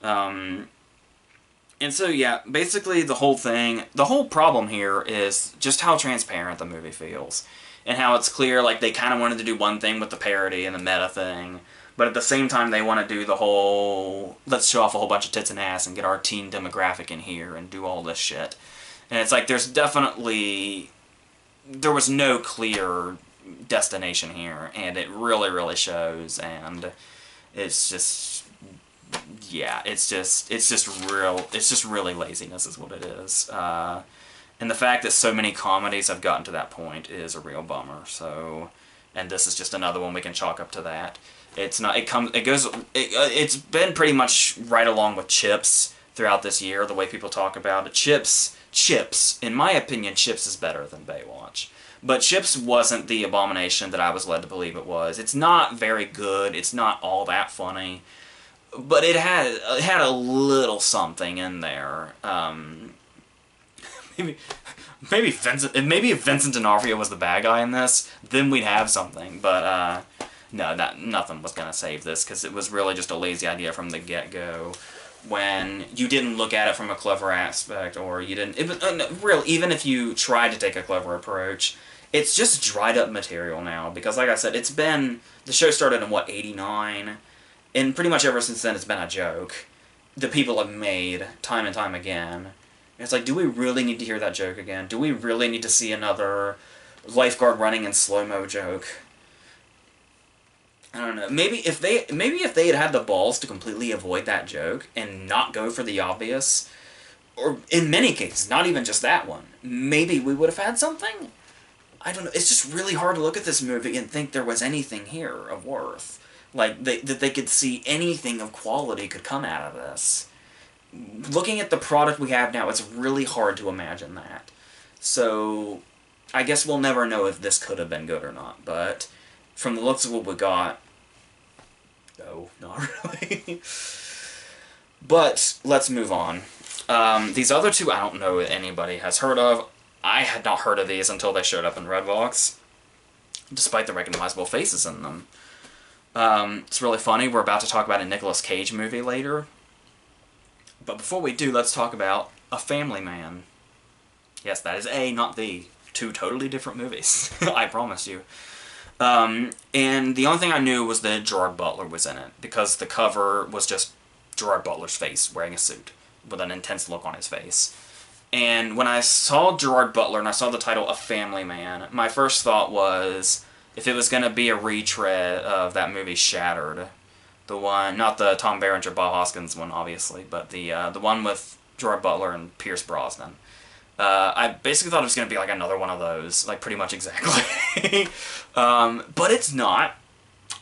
And so, yeah, basically the whole problem here is just how transparent the movie feels. And how it's clear, like, they kind of wanted to do one thing with the parody and the meta thing, but at the same time they want to do the whole, let's show off a whole bunch of tits and ass and get our teen demographic in here and do all this shit. And it's like, there was no clear, destination here, and it really, really shows, and it's just, yeah, it's just really laziness is what it is. And the fact that so many comedies have gotten to that point is a real bummer, so, and this is just another one we can chalk up to that. It's not, it's been pretty much right along with Chips throughout this year, the way people talk about it. Chips, in my opinion, Chips is better than Baywatch. But Chips wasn't the abomination that I was led to believe it was. It's not very good, it's not all that funny, but it had a little something in there. Maybe if Vincent D'Onofrio was the bad guy in this, then we'd have something, but no, nothing was going to save this, because it was really just a lazy idea from the get-go, when you didn't look at it from a clever aspect, or you didn't... even if you tried to take a clever approach, it's just dried-up material now, because like I said, it's been... The show started in, what, 89? And pretty much ever since then it's been a joke that people have made time and time again. It's like, do we really need to hear that joke again? Do we really need to see another lifeguard running in slow-mo joke? I don't know. Maybe if they had had the balls to completely avoid that joke and not go for the obvious, or in many cases, not even just that one, maybe we would have had something? I don't know. It's just really hard to look at this movie and think there was anything here of worth. Like, that they could see anything of quality could come out of this. Looking at the product we have now, it's really hard to imagine that. So, I guess we'll never know if this could have been good or not, but from the looks of what we got, no, not really. But, let's move on. These other two I don't know if anybody has heard of. I had not heard of these until they showed up in Redbox, despite the recognizable faces in them. It's really funny, we're about to talk about a Nicolas Cage movie later. But before we do, let's talk about A Family Man. Yes, that is A, not the. Two totally different movies. I promise you. And the only thing I knew was that Gerard Butler was in it, because the cover was just Gerard Butler's face wearing a suit with an intense look on his face. And when I saw Gerard Butler and I saw the title A Family Man, my first thought was, if it was going to be a retread of that movie Shattered, the one, not the Tom Berenger, Bob Hoskins one, obviously, but the one with Gerard Butler and Pierce Brosnan. I basically thought it was going to be like another one of those, like pretty much exactly. But it's not.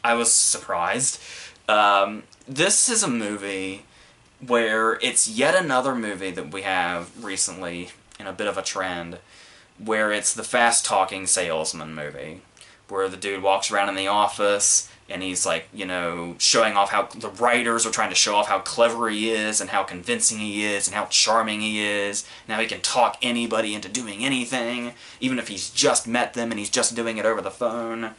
I was surprised. This is a movie where it's yet another movie that we have recently in a bit of a trend, where it's the fast-talking salesman movie, where the dude walks around in the office and he's like, you know, showing off how the writers are trying to show off how clever he is and how convincing he is and how charming he is. Now he can talk anybody into doing anything, even if he's just met them and he's just doing it over the phone.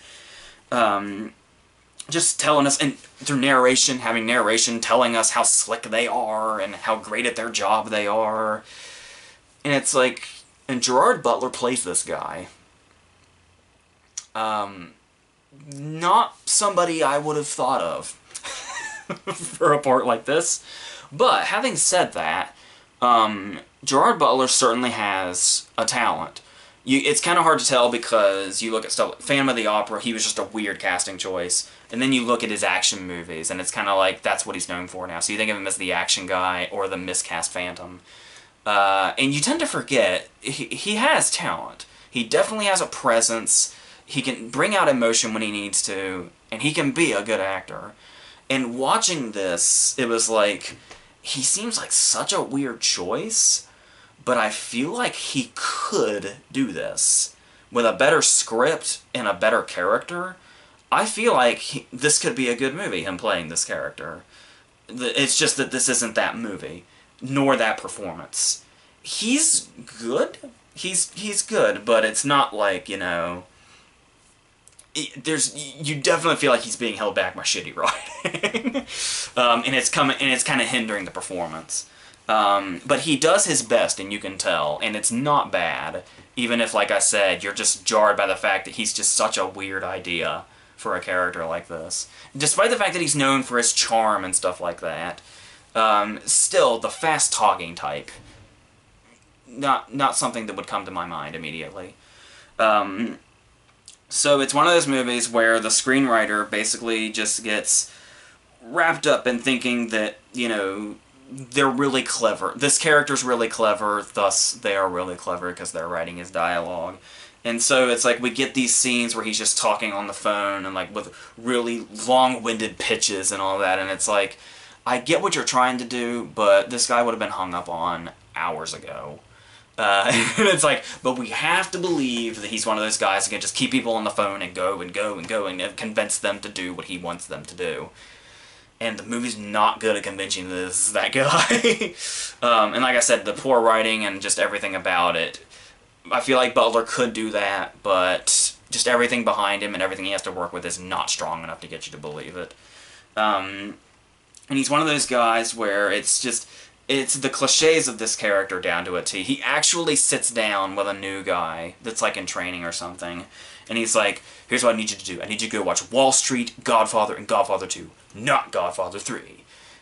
Just telling us, and through narration, having narration telling us how slick they are and how great at their job they are. And it's like, and Gerard Butler plays this guy. Not somebody I would have thought of for a part like this. But, having said that, Gerard Butler certainly has a talent. It's kind of hard to tell because you look at stuff like Phantom of the Opera, he was just a weird casting choice. And then you look at his action movies, and it's kind of like, that's what he's known for now. So you think of him as the action guy or the miscast Phantom. And you tend to forget, he has talent. He definitely has a presence. He can bring out emotion when he needs to, and he can be a good actor. And watching this, it was like, he seems like such a weird choice, but I feel like he could do this. With a better script and a better character, I feel like this could be a good movie, him playing this character. It's just that this isn't that movie, nor that performance. He's good. He's good, but it's not like, you know... you definitely feel like he's being held back by shitty writing. And it's kind of hindering the performance. But he does his best, and you can tell, and it's not bad, even if, like I said, you're just jarred by the fact that he's just such a weird idea for a character like this. Despite the fact that he's known for his charm and stuff like that, still, the fast-talking type, not something that would come to my mind immediately. So it's one of those movies where the screenwriter basically just gets wrapped up in thinking that, you know, they're really clever. This character's really clever, thus they are really clever because they're writing his dialogue. And so it's like we get these scenes where he's just talking on the phone and like with really long-winded pitches and all that, and it's like, I get what you're trying to do, but this guy would have been hung up on hours ago. And it's like, but we have to believe that he's one of those guys who can just keep people on the phone and go and go and go and convince them to do what he wants them to do. And the movie's not good at convincing this that guy. And like I said, the poor writing and just everything about it, I feel like Butler could do that, but just everything behind him and everything he has to work with is not strong enough to get you to believe it. And he's one of those guys where it's the cliches of this character down to a T. He actually sits down with a new guy that's like in training or something, and he's like, here's what I need you to do. I need you to go watch Wall Street, Godfather, and Godfather 2, not Godfather 3.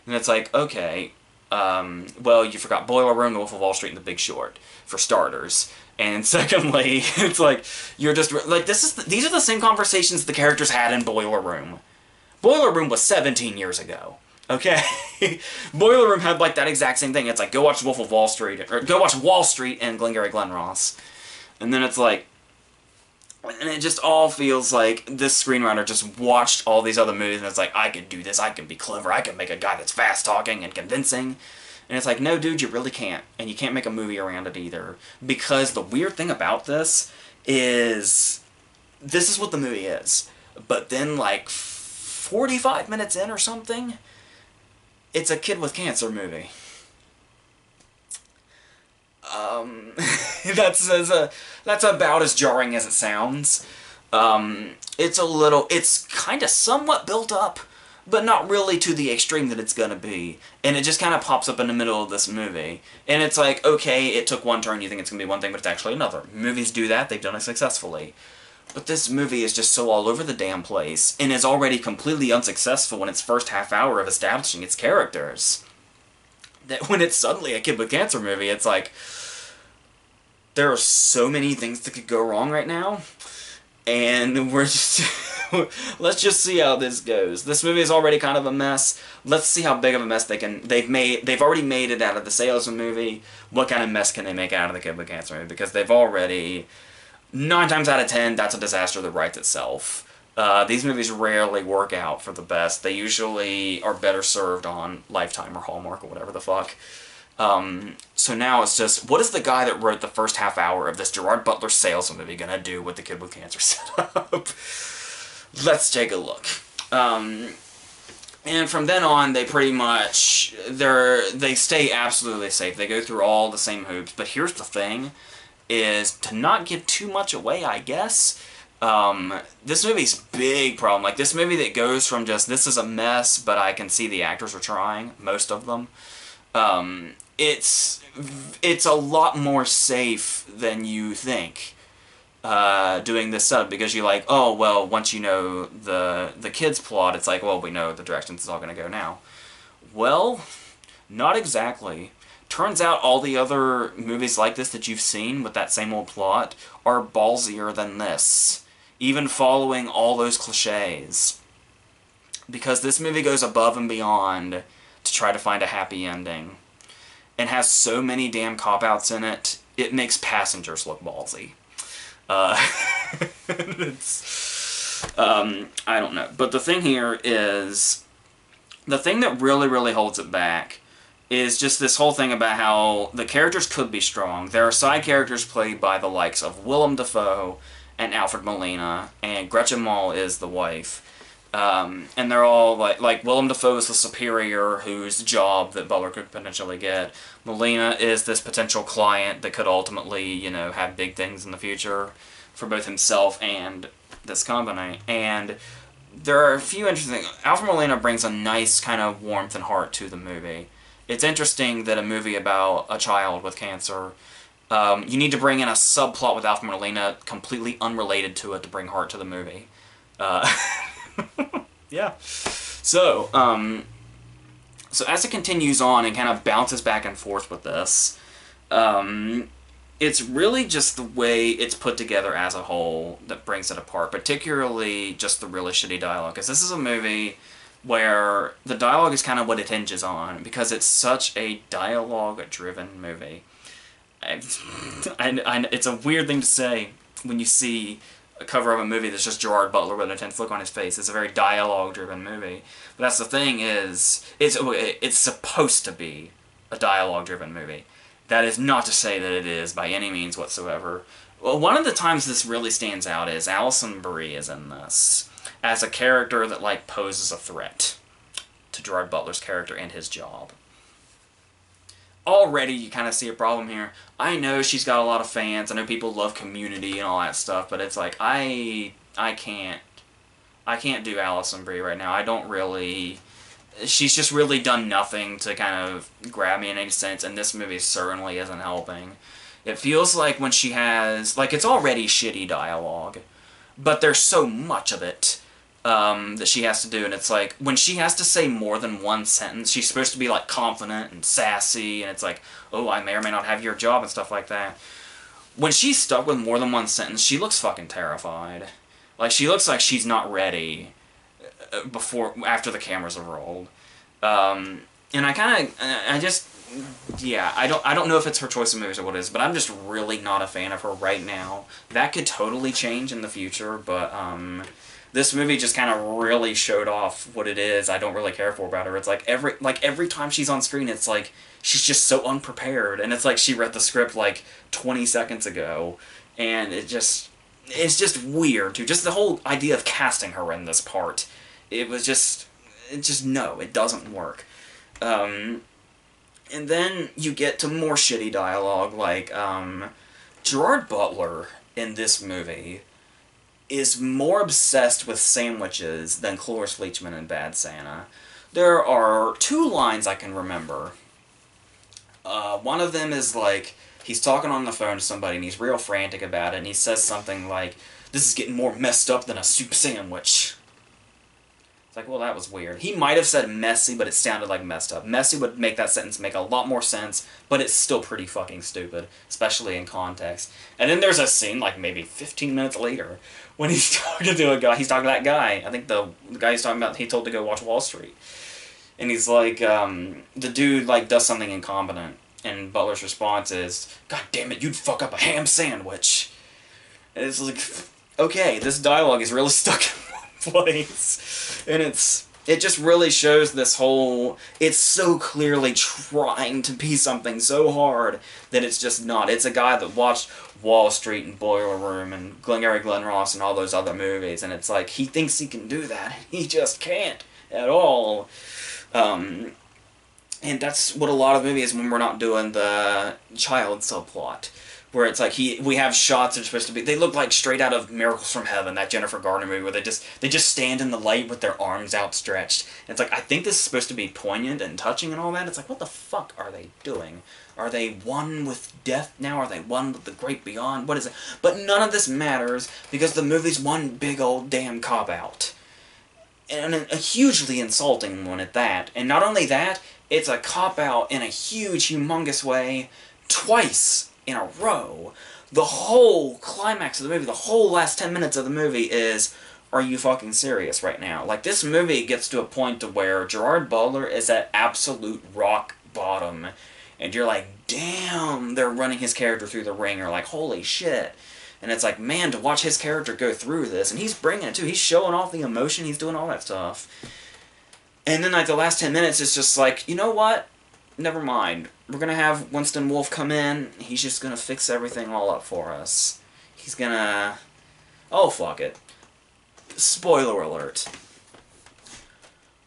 And it's like, okay, well, you forgot Boiler Room, The Wolf of Wall Street, and The Big Short, for starters. And secondly, it's like, you're just, like, these are the same conversations the characters had in Boiler Room. Boiler Room was 17 years ago. Okay? Boiler Room had, like, that exact same thing. It's like, go watch Wolf of Wall Street, or go watch Wall Street and Glengarry Glen Ross. And then it's like, and it just all feels like this screenwriter just watched all these other movies and it's like, I can do this, I can be clever, I can make a guy that's fast-talking and convincing. And it's like, no, dude, you really can't. And you can't make a movie around it either. Because the weird thing about this is what the movie is. But then, like, 45 minutes in or something, it's a kid with cancer movie. That's about as jarring as it sounds. It's kind of somewhat built up, but not really to the extreme that it's gonna be. And it just kind of pops up in the middle of this movie. And it's like, okay, it took one turn, you think it's gonna be one thing, but it's actually another. Movies do that, they've done it successfully. But this movie is just so all over the damn place, and is already completely unsuccessful in its first half hour of establishing its characters, that when it's suddenly a kid with cancer movie, it's like, there are so many things that could go wrong right now, and we're just, let's just see how this goes. This movie is already kind of a mess. Let's see how big of a mess they've already made it out of the Salesman movie. What kind of mess can they make out of the kid with cancer movie? Because they've already, 9 times out of 10, that's a disaster that writes itself. These movies rarely work out for the best. They usually are better served on Lifetime or Hallmark or whatever the fuck. So now it's just, what is the guy that wrote the first half hour of this Gerard Butler Salesman movie gonna do with the kid with cancer set up? Let's take a look. And from then on, they pretty much, they stay absolutely safe. They go through all the same hoops. But here's the thing, is to not give too much away, I guess. This movie's big problem. Like, this movie that goes from just, this is a mess, but I can see the actors are trying, most of them. It's a lot more safe than you think, doing this setup, because you're like, oh, well, once you know the kid's plot, it's like, well, we know the direction it's all going to go now. Well, not exactly. Turns out all the other movies like this that you've seen with that same old plot are ballsier than this, even following all those cliches. Because this movie goes above and beyond to try to find a happy ending, and has so many damn cop-outs in it, it makes Passengers look ballsy. I don't know. But the thing here is, the thing that really, really holds it back is just this whole thing about how the characters could be strong. There are side characters played by the likes of Willem Dafoe and Alfred Molina, and Gretchen Mol is the wife. And they're all, like Willem Dafoe is the superior whose job that Butler could potentially get. Molina is this potential client that could ultimately, you know, have big things in the future for both himself and this company. And there are a few interesting... Alfred Molina brings a nice kind of warmth and heart to the movie. It's interesting that a movie about a child with cancer, you need to bring in a subplot with Alfred Molina completely unrelated to it to bring heart to the movie. Yeah. So, so as it continues on and kind of bounces back and forth with this, it's really just the way it's put together as a whole that brings it apart, particularly just the really shitty dialogue. Because this is a movie where the dialogue is kind of what it hinges on, because it's such a dialogue-driven movie. It's a weird thing to say when you see a cover of a movie that's just Gerard Butler with an intense look on his face. It's a very dialogue-driven movie. But that's the thing is, it's supposed to be a dialogue-driven movie. That is not to say that it is by any means whatsoever. Well, one of the times this really stands out is Alison Brie is in this as a character that, like, poses a threat to Gerard Butler's character and his job. Already you kind of see a problem here. I know she's got a lot of fans. I know people love Community and all that stuff, but it's like, I can't do Alison Brie right now. I don't really... She's just really done nothing to kind of grab me in any sense, and this movie certainly isn't helping. It feels like when she has... Like, it's already shitty dialogue, but there's so much of it that she has to do, and it's like, when she has to say more than one sentence, she's supposed to be, like, confident and sassy, and it's like, oh, I may or may not have your job and stuff like that. When she's stuck with more than one sentence, she looks fucking terrified. Like, she looks like she's not ready after the cameras have rolled. And I don't know if it's her choice of movies or what it is, but I'm just really not a fan of her right now. That could totally change in the future, but, this movie just kind of really showed off what it is I don't really care for about her. It's like every time she's on screen, it's like she's just so unprepared, and it's like she read the script like 20 seconds ago, and it's just weird too. Just the whole idea of casting her in this part, no, it doesn't work. And then you get to more shitty dialogue, like Gerard Butler in this movie is more obsessed with sandwiches than Cloris Leachman in Bad Santa. There are two lines I can remember. One of them is like, he's talking on the phone to somebody and he's real frantic about it, and he says something like, "This is getting more messed up than a soup sandwich." It's like, well, that was weird. He might have said messy, but it sounded like messed up. Messy would make that sentence make a lot more sense, but it's still pretty fucking stupid, especially in context. And then there's a scene, like maybe 15 minutes later, when he's talking to a guy, he's talking to that guy, I think the guy he's talking about, he told to go watch Wall Street. And he's like, the dude, like, does something incompetent, and Butler's response is, "God damn it, you'd fuck up a ham sandwich." And it's like, okay, this dialogue is really stuck in one place. And it just really shows this whole, it's so clearly trying to be something so hard that it's just not. It's a guy that watched Wall Street and Boiler Room and Glengarry Glen Ross and all those other movies, and it's like, he thinks he can do that, and he just can't at all. And that's what a lot of movies when we're not doing the child subplot, where it's like we have shots that are supposed to be, they look like straight out of Miracles from Heaven, that Jennifer Garner movie, where they just stand in the light with their arms outstretched. And it's like, I think this is supposed to be poignant and touching and all that. It's like, what the fuck are they doing? Are they one with death now? Are they one with the great beyond? What is it? But none of this matters, because the movie's one big old damn cop-out. And a hugely insulting one at that. And not only that, it's a cop-out in a huge, humongous way, twice in a row. The whole climax of the movie, the whole last 10 minutes of the movie is, are you fucking serious right now? Like, this movie gets to a point to where Gerard Butler is at absolute rock bottom, and you're like, damn, they're running his character through the ringer, like, holy shit. And it's like, man, to watch his character go through this, and he's bringing it too, he's showing off the emotion, he's doing all that stuff. And then, like, the last 10 minutes, it's just like, you know what? Never mind. We're gonna have Winston Wolfe come in. He's just gonna fix everything all up for us. He's gonna... Oh, fuck it. Spoiler alert.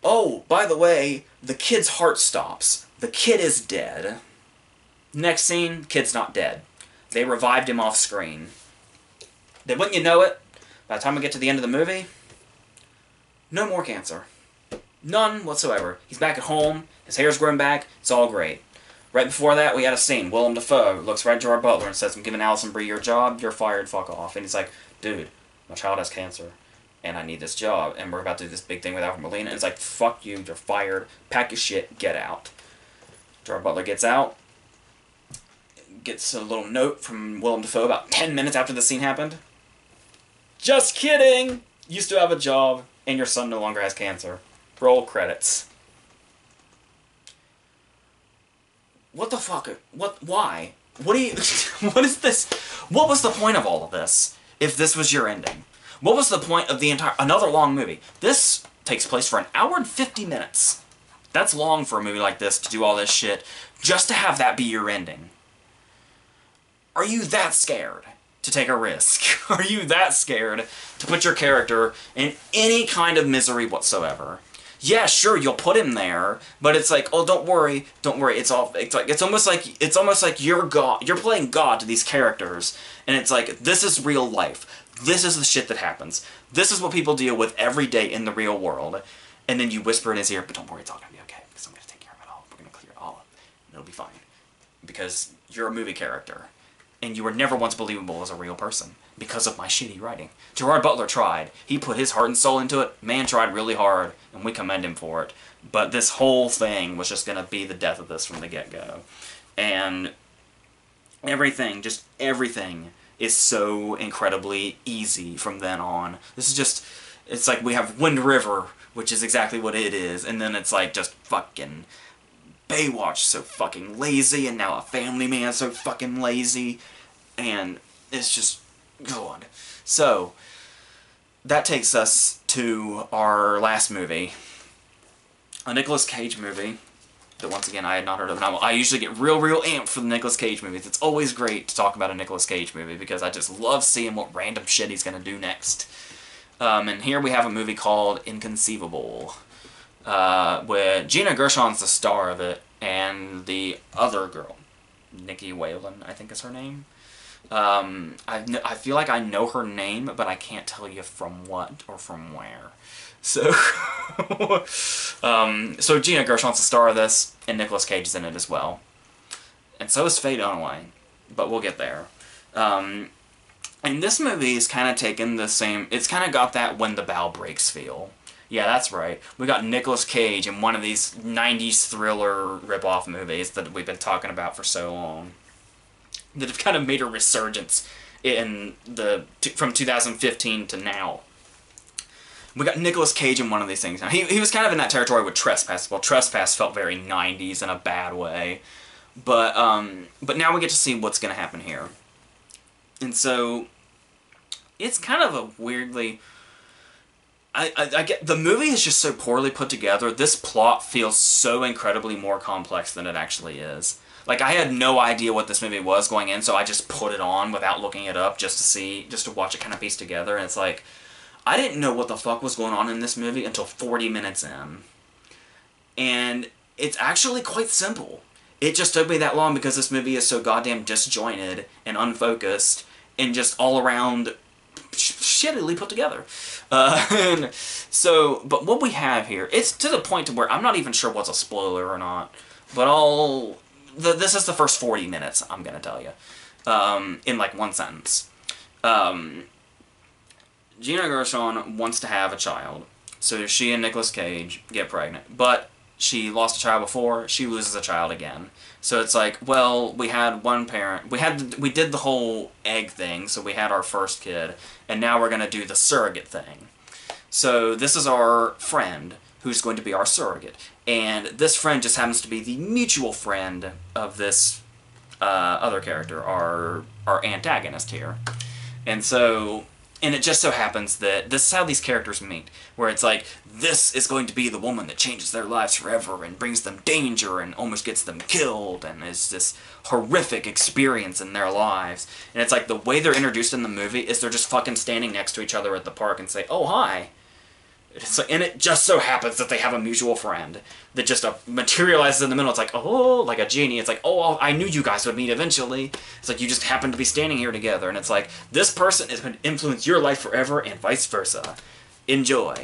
Oh, by the way, the kid's heart stops. The kid is dead. Next scene, kid's not dead. They revived him off screen. Then wouldn't you know it, by the time we get to the end of the movie, no more cancer. None whatsoever. He's back at home, his hair's grown back, it's all great. Right before that, we had a scene. Willem Dafoe looks right at Gerard Butler and says, "I'm giving Alison Brie your job, you're fired, fuck off." And he's like, "Dude, my child has cancer, and I need this job, and we're about to do this big thing with Alfred Molina." And it's like, fuck you, you're fired, pack your shit, get out. Gerard Butler gets out, gets a little note from Willem Dafoe about 10 minutes after the scene happened. Just kidding! You still have a job, and your son no longer has cancer. Roll credits. What the fuck? What? Why? What do you... what is this? What was the point of all of this, if this was your ending? What was the point of the entire... Another long movie. This takes place for 1 hour and 50 minutes. That's long for a movie like this, to do all this shit, just to have that be your ending. Are you that scared to take a risk? Are you that scared to put your character in any kind of misery whatsoever? Yeah, sure, you'll put him there, but it's like, oh, don't worry, it's almost like you're God, you're playing God to these characters, and it's like, this is real life. This is the shit that happens. This is what people deal with every day in the real world. And then you whisper in his ear, but don't worry, it's all gonna be okay, because I'm gonna take care of it all. We're gonna clear it all up, and it'll be fine. Because you're a movie character. And you were never once believable as a real person because of my shitty writing. Gerard Butler tried. He put his heart and soul into it. Man tried really hard, and we commend him for it. But this whole thing was just going to be the death of this from the get-go. And everything, just everything, is so incredibly easy from then on. This is just, it's like we have Wind River, which is exactly what it is, and then it's like just fucking... Baywatch so fucking lazy, and now a Family Man so fucking lazy, and it's just God. So that takes us to our last movie, a Nicolas Cage movie that once again I had not heard of. I usually get real amped for the Nicolas Cage movies. It's always great to talk about a Nicolas Cage movie because I just love seeing what random shit he's gonna do next. And here we have a movie called Inconceivable. Where Gina Gershon's the star of it, and the other girl, Nikki Whalen, I think is her name. I feel like I know her name, but I can't tell you from what or from where. So, so Gina Gershon's the star of this, and Nicolas Cage is in it as well. And so is Faye Dunaway, but we'll get there. And this movie is kind of taken the same, it's kind of got that When the Bow Breaks feel. Yeah, that's right. We got Nicolas Cage in one of these 90s thriller rip-off movies that we've been talking about for so long. That have kind of made a resurgence in from 2015 to now. We got Nicolas Cage in one of these things. Now, he was kind of in that territory with Trespass. Well, Trespass felt very 90s in a bad way. But now we get to see what's going to happen here. And so, it's kind of a weirdly... I get the movie is just so poorly put together. This plot feels so incredibly more complex than it actually is. Like, I had no idea what this movie was going in, so I just put it on without looking it up just to watch it kind of piece together. And it's like, I didn't know what the fuck was going on in this movie until 40 minutes in. And it's actually quite simple. It just took me that long because this movie is so goddamn disjointed and unfocused and just all around shittily put together. But what we have here, it's to the point to where I'm not even sure what's a spoiler or not, but this is the first 40 minutes, I'm gonna tell you, in like one sentence. Gina Gershon wants to have a child, so she and Nicolas Cage get pregnant, but she lost a child before, she loses a child again. So it's like, well, we had one parent, we did the whole egg thing, so we had our first kid, and now we're gonna do the surrogate thing. So this is our friend who's going to be our surrogate, and this friend just happens to be the mutual friend of this other character, our antagonist here. And so, and it just so happens that this is how these characters meet, where it's like, this is going to be the woman that changes their lives forever and brings them danger and almost gets them killed and is this horrific experience in their lives. And it's like the way they're introduced in the movie is they're just fucking standing next to each other at the park and say, oh, hi. It's like, and it just so happens that they have a mutual friend that just materializes in the middle. It's like, oh, like a genie. It's like, oh, I knew you guys would meet eventually. It's like, you just happen to be standing here together. And it's like, this person is going to influence your life forever and vice versa. Enjoy.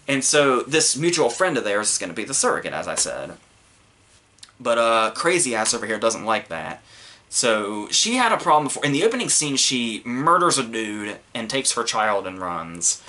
And so this mutual friend of theirs is going to be the surrogate, as I said. But crazy ass over here doesn't like that. So she had a problem before. In the opening scene, she murders a dude and takes her child and runs.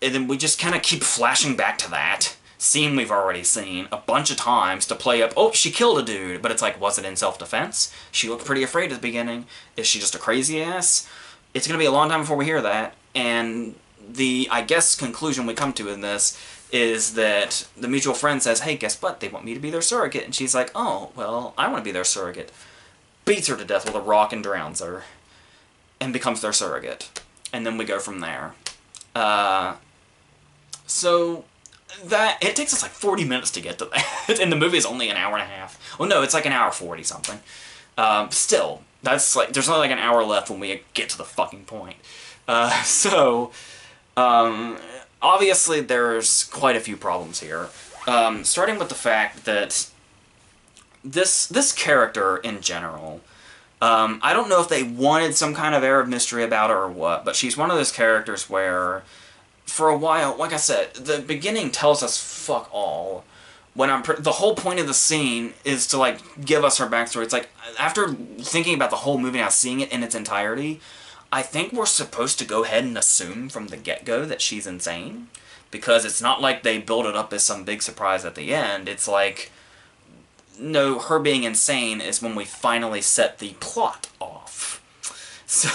And then we just kind of keep flashing back to that. scene we've already seen a bunch of times to play up, oh, she killed a dude, but it's like, was it in self-defense? She looked pretty afraid at the beginning. Is she just a crazy ass? It's going to be a long time before we hear that, and the, I guess, conclusion we come to in this is that the mutual friend says, hey, guess what? They want me to be their surrogate. And she's like, oh, well, I want to be their surrogate. Beats her to death with a rock and drowns her. And becomes their surrogate. And then we go from there. So, that, it takes us like 40 minutes to get to that. And the movie is only an hour and a half. Well, no, it's like an hour 40 something. Still, that's like, there's only like an hour left when we get to the fucking point. Obviously there's quite a few problems here. Starting with the fact that this character in general, I don't know if they wanted some kind of air of mystery about her or what, but she's one of those characters where, for a while, like I said, the beginning tells us fuck all. When the whole point of the scene is to, like, give us her backstory. It's like, after thinking about the whole movie now, seeing it in its entirety, I think we're supposed to go ahead and assume from the get-go that she's insane. Because it's not like they build it up as some big surprise at the end. It's like, no, her being insane is when we finally set the plot off. So,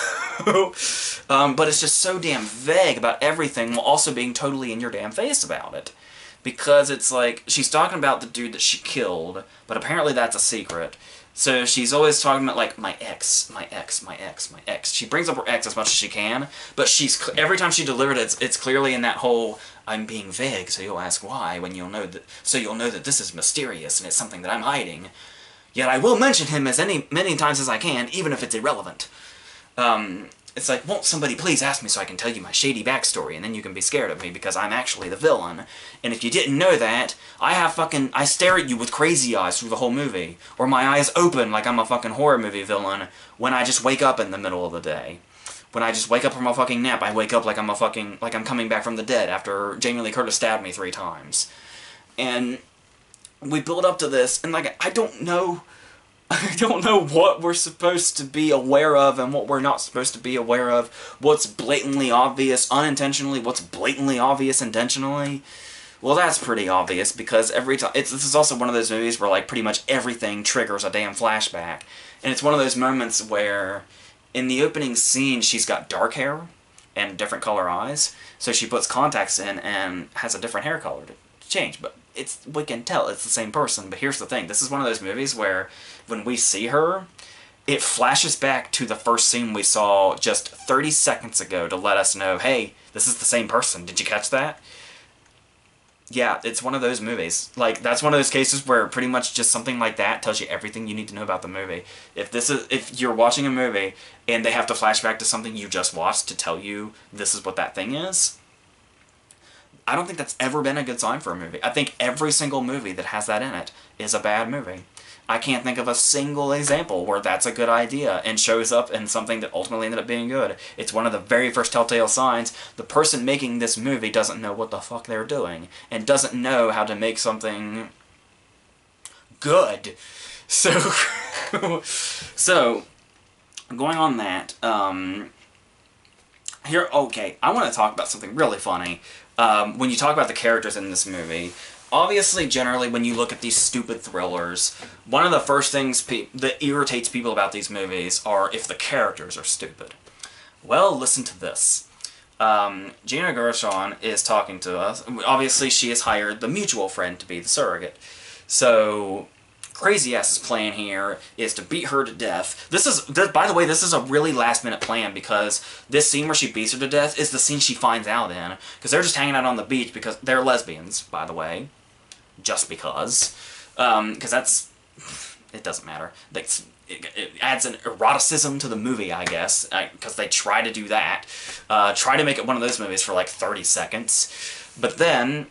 but it's just so damn vague about everything while also being totally in your damn face about it. Because it's like, she's talking about the dude that she killed, but apparently that's a secret. So she's always talking about, like, my ex, my ex, my ex, my ex. She brings up her ex as much as she can, but she's, every time she delivered it, it's clearly in that whole, I'm being vague, so you'll ask why, when you'll know that, so you'll know that this is mysterious and it's something that I'm hiding. Yet I will mention him as many times as I can, even if it's irrelevant. It's like, won't somebody please ask me so I can tell you my shady backstory, and then you can be scared of me because I'm actually the villain. And if you didn't know that, I stare at you with crazy eyes through the whole movie. Or my eyes open like I'm a fucking horror movie villain when I just wake up in the middle of the day. When I just wake up from a fucking nap, I wake up like I'm coming back from the dead after Jamie Lee Curtis stabbed me 3 times. And we build up to this, and like, I don't know what we're supposed to be aware of and what we're not supposed to be aware of. What's blatantly obvious unintentionally, what's blatantly obvious intentionally. Well, that's pretty obvious because every time... This is also one of those movies where, like, pretty much everything triggers a damn flashback. And it's one of those moments where, in the opening scene, she's got dark hair and different color eyes. So she puts contacts in and has a different hair color to change. But we can tell it's the same person. But here's the thing. This is one of those movies where, when we see her, it flashes back to the first scene we saw just 30 seconds ago to let us know, hey, this is the same person. Did you catch that? Yeah, it's one of those movies. Like, that's one of those cases where pretty much just something like that tells you everything you need to know about the movie. If you're watching a movie and they have to flash back to something you just watched to tell you this is what that thing is, I don't think that's ever been a good sign for a movie. I think every single movie that has that in it is a bad movie. I can't think of a single example where that's a good idea and shows up in something that ultimately ended up being good. It's one of the very first telltale signs. The person making this movie doesn't know what the fuck they're doing and doesn't know how to make something good. So, going on that, okay, I want to talk about something really funny. When you talk about the characters in this movie, obviously, generally, when you look at these stupid thrillers, one of the first things that irritates people about these movies are if the characters are stupid. Well, listen to this. Gina Gershon is talking to us. Obviously, she has hired the mutual friend to be the surrogate. So, Crazy Ass's plan here is to beat her to death. By the way, this is a really last-minute plan because this scene where she beats her to death is the scene she finds out in. Because they're just hanging out on the beach because they're lesbians, by the way. Just because. Because that's... It doesn't matter. It adds an eroticism to the movie, I guess. Because they try to do that. Try to make it one of those movies for like 30 seconds. But then...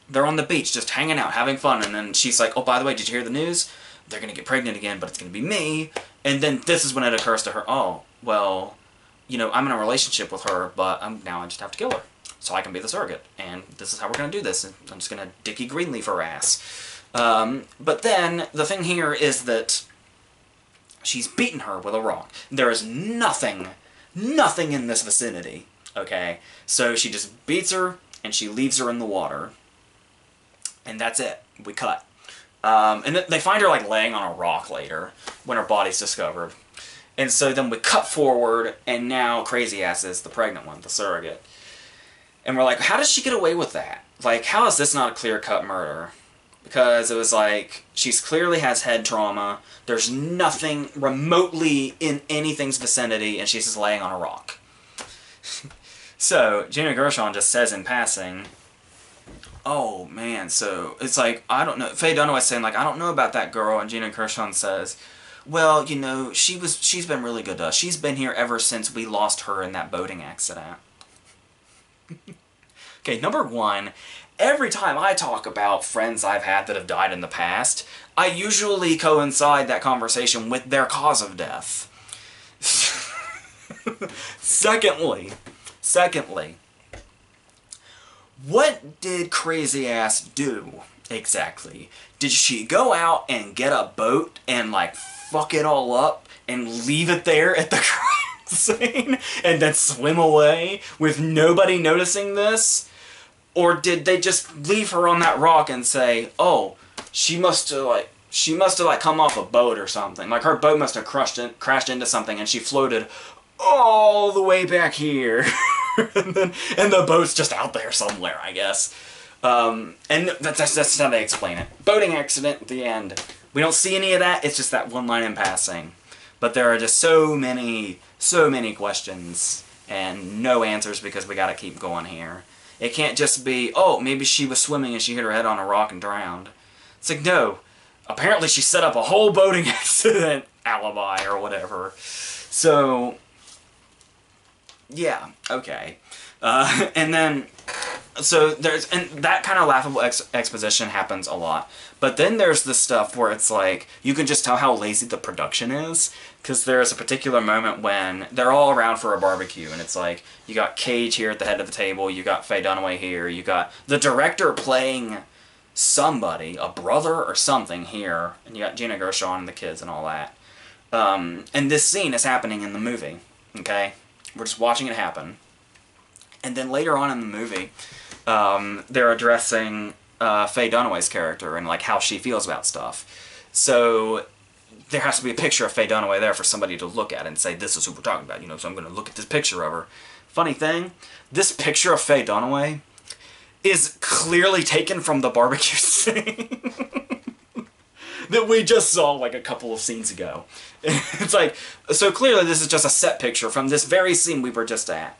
they're on the beach, just hanging out, having fun, and then she's like, oh, by the way, did you hear the news? They're gonna get pregnant again, but it's gonna be me. And then this is when it occurs to her, oh, well, you know, I'm in a relationship with her, but now I just have to kill her, so I can be the surrogate. And this is how we're gonna do this. I'm just gonna Dickie Greenleaf her ass. But then, the thing here is that she's beaten her with a rock. There is nothing in this vicinity, okay? So she just beats her, and she leaves her in the water. And that's it. We cut. And they find her like laying on a rock later when her body's discovered. And so then we cut forward, and now Crazy Ass is the pregnant one, the surrogate. And we're like, how does she get away with that? Like, how is this not a clear-cut murder? Because it was like, she's clearly has head trauma, there's nothing remotely in anything's vicinity, and she's just laying on a rock. So, Gina Gershon just says in passing, oh man, so it's like, I don't know, Faye Dunaway's saying like, I don't know about that girl, and Gina Gershon says, well, you know, she's been really good to us. She's been here ever since we lost her in that boating accident. Okay, number one, every time I talk about friends I've had that have died in the past, I usually coincide that conversation with their cause of death. Secondly, what did Crazy Ass do exactly? Did she go out and get a boat and like fuck it all up and leave it there at the crime scene and then swim away with nobody noticing this? Or did they just leave her on that rock and say, oh, she must have come off a boat or something. Like her boat must have crashed into something and she floated all the way back here. and the boat's just out there somewhere, I guess. And that's how they explain it. Boating accident at the end. We don't see any of that, it's just that one line in passing. But there are just so many questions and no answers because we gotta keep going here. It can't just be, oh, maybe she was swimming and she hit her head on a rock and drowned. It's like, no. Apparently she set up a whole boating accident alibi or whatever. So, yeah, okay. And then, so and that kind of laughable exposition happens a lot. But then there's the stuff where it's like, you can just tell how lazy the production is. Because there's a particular moment when they're all around for a barbecue, and it's like, you got Cage here at the head of the table, you got Faye Dunaway here, you got the director playing somebody, a brother or something here, and you got Gina Gershon and the kids and all that. And this scene is happening in the movie, okay? We're just watching it happen. And then later on in the movie, they're addressing Faye Dunaway's character and like how she feels about stuff. So there has to be a picture of Faye Dunaway there for somebody to look at and say, this is who we're talking about, you know, so I'm going to look at this picture of her. Funny thing, this picture of Faye Dunaway is clearly taken from the barbecue scene that we just saw like a couple of scenes ago. It's like, so clearly this is just a set picture from this very scene we were just at.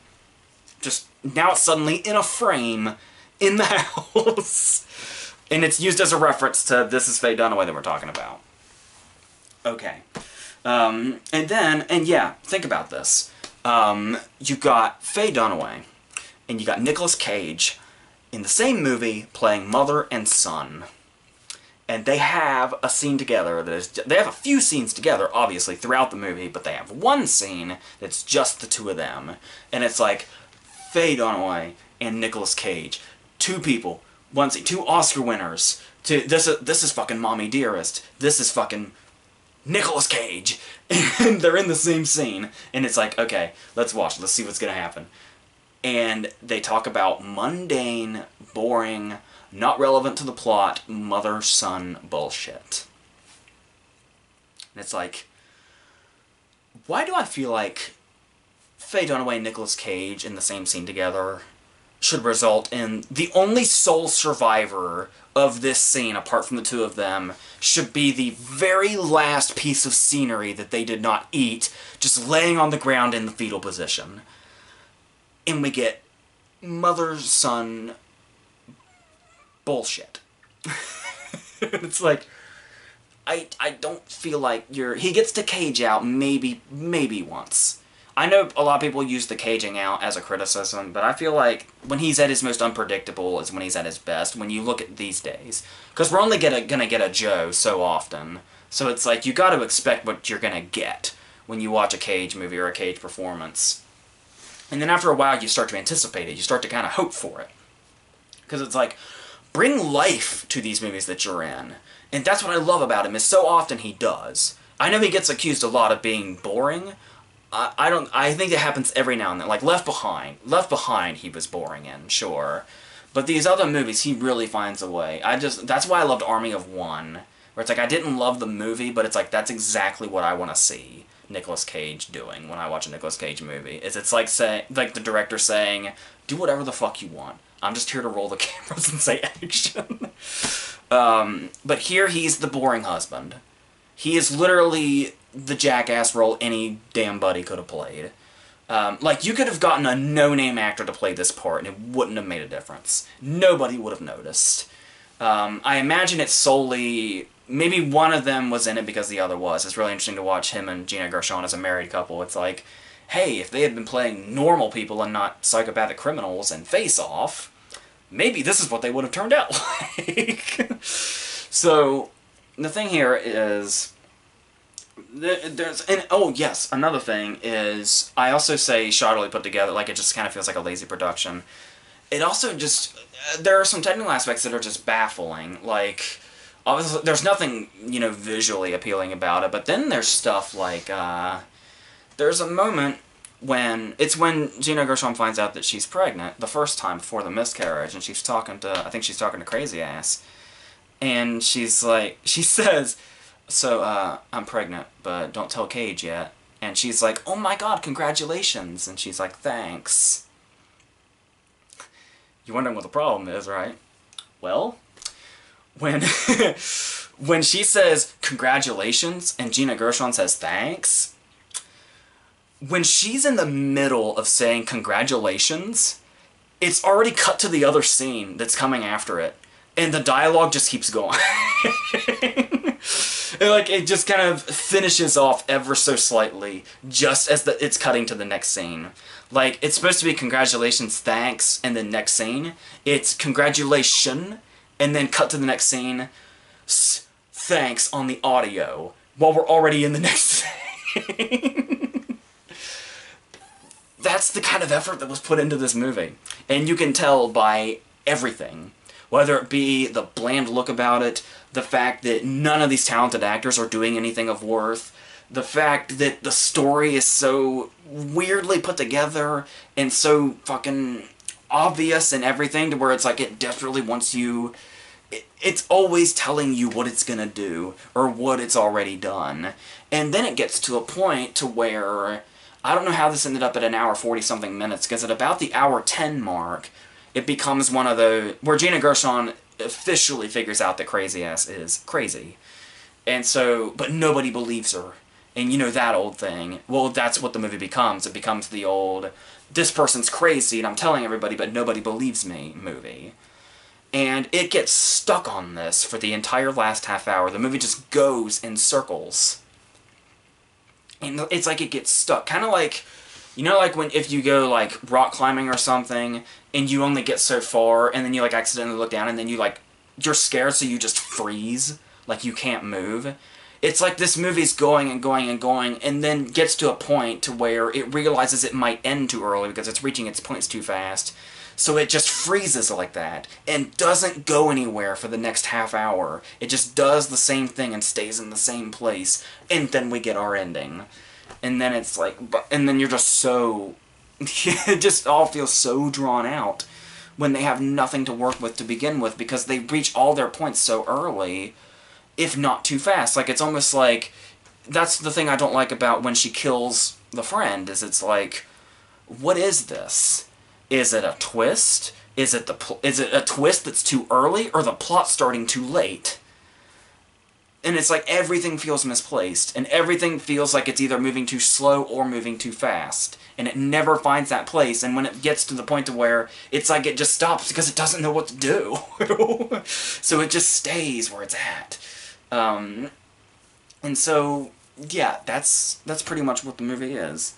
Just, now it's suddenly in a frame in the house. And it's used as a reference to this is Faye Dunaway that we're talking about. Okay. And yeah, think about this. You got Faye Dunaway, and you got Nicolas Cage in the same movie playing mother and son. And they have a scene together that is, they have a few scenes together, obviously, throughout the movie, but they have one scene that's just the two of them. And it's like, Faye Dunaway and Nicolas Cage. Two people, two Oscar winners. This is fucking Mommy Dearest. This is fucking Nicolas Cage. And they're in the same scene. And it's like, okay, let's watch. Let's see what's gonna happen. And they talk about mundane, boring, not relevant to the plot, mother-son bullshit. And it's like, why do I feel like Faye Dunaway and Nicolas Cage in the same scene together should result in the only sole survivor of this scene, apart from the two of them, should be the very last piece of scenery that they did not eat, just laying on the ground in the fetal position. And we get mother-son bullshit. It's like, I don't feel like he gets to cage out maybe once. I know a lot of people use the caging out as a criticism, but I feel like when he's at his most unpredictable is when he's at his best, when you look at these days. Because we're only gonna get a Joe so often. So it's like, you gotta expect what you're gonna get when you watch a Cage movie or a Cage performance. And then after a while, you start to anticipate it. You start to kind of hope for it. Because it's like, bring life to these movies that you're in. And that's what I love about him, is so often he does. I know he gets accused a lot of being boring. I think it happens every now and then. Like Left Behind. Left Behind he was boring in, sure. But these other movies, he really finds a way. That's why I loved Army of One. Where it's like, I didn't love the movie, but it's like, that's exactly what I want to see Nicolas Cage doing when I watch a Nicolas Cage movie. It's like like the director saying, do whatever the fuck you want. I'm just here to roll the cameras and say action. But here he's the boring husband. He is literally the jackass role any damn buddy could have played. Like, you could have gotten a no-name actor to play this part, and it wouldn't have made a difference. Nobody would have noticed. I imagine it's solely... Maybe one of them was in it because the other was. It's really interesting to watch him and Gina Gershon as a married couple. It's like, hey, if they had been playing normal people and not psychopathic criminals and Face Off, maybe this is what they would have turned out like. So, the thing here is... oh yes, another thing is, I also say shoddily put together, like it just kind of feels like a lazy production. It also just, there are some technical aspects that are just baffling, like, obviously, there's nothing, you know, visually appealing about it, but then there's stuff like, there's a moment when Gina Gershon finds out that she's pregnant, the first time before the miscarriage, and she's talking to, I think she's talking to Crazy Ass, and she's like, she says, so, I'm pregnant, but don't tell Cage yet. And she's like, oh my god, congratulations. And she's like, thanks. You're wondering what the problem is, right? Well, when when she says congratulations and Gina Gershon says thanks, when she's in the middle of saying congratulations, it's already cut to the other scene that's coming after it. And the dialogue just keeps going. And, like, it just kind of finishes off ever so slightly, just as it's cutting to the next scene. Like, it's supposed to be congratulations, thanks, and then next scene. It's congratulation, and then cut to the next scene, thanks on the audio, while we're already in the next scene. That's the kind of effort that was put into this movie. And you can tell by everything. Whether it be the bland look about it, the fact that none of these talented actors are doing anything of worth, the fact that the story is so weirdly put together and so fucking obvious and everything to where it's like it desperately wants you... It's always telling you what it's gonna do, or what it's already done. And then it gets to a point to where... I don't know how this ended up at an hour 40-something minutes, because at about the hour 10 mark, it becomes one of the... where Gina Gershon officially figures out that Crazy Ass is crazy. And so... but nobody believes her. And you know that old thing. Well, that's what the movie becomes. It becomes the old, this person's crazy and I'm telling everybody but nobody believes me movie. And it gets stuck on this for the entire last half hour. The movie just goes in circles. And it's like it gets stuck. Kind of like... you know, like if you go, like, rock climbing or something, and you only get so far, and then you, like, accidentally look down, and then you, like, you're scared, so you just freeze. Like, you can't move. It's like this movie's going and going and going, and then gets to a point to where it realizes it might end too early because it's reaching its points too fast. So it just freezes like that, and doesn't go anywhere for the next half hour. It just does the same thing and stays in the same place, and then we get our ending. And then it's like, and then you're just so, it just all feels so drawn out when they have nothing to work with to begin with because they reach all their points so early, if not too fast. Like, it's almost like, that's the thing I don't like about when she kills the friend, is it's like, what is this? Is it a twist? Is it a twist that's too early, or the plot starting too late? And it's like everything feels misplaced, and everything feels like it's either moving too slow or moving too fast. And it never finds that place, and when it gets to the point to where it's like it just stops because it doesn't know what to do. So it just stays where it's at. And so, yeah, that's pretty much what the movie is.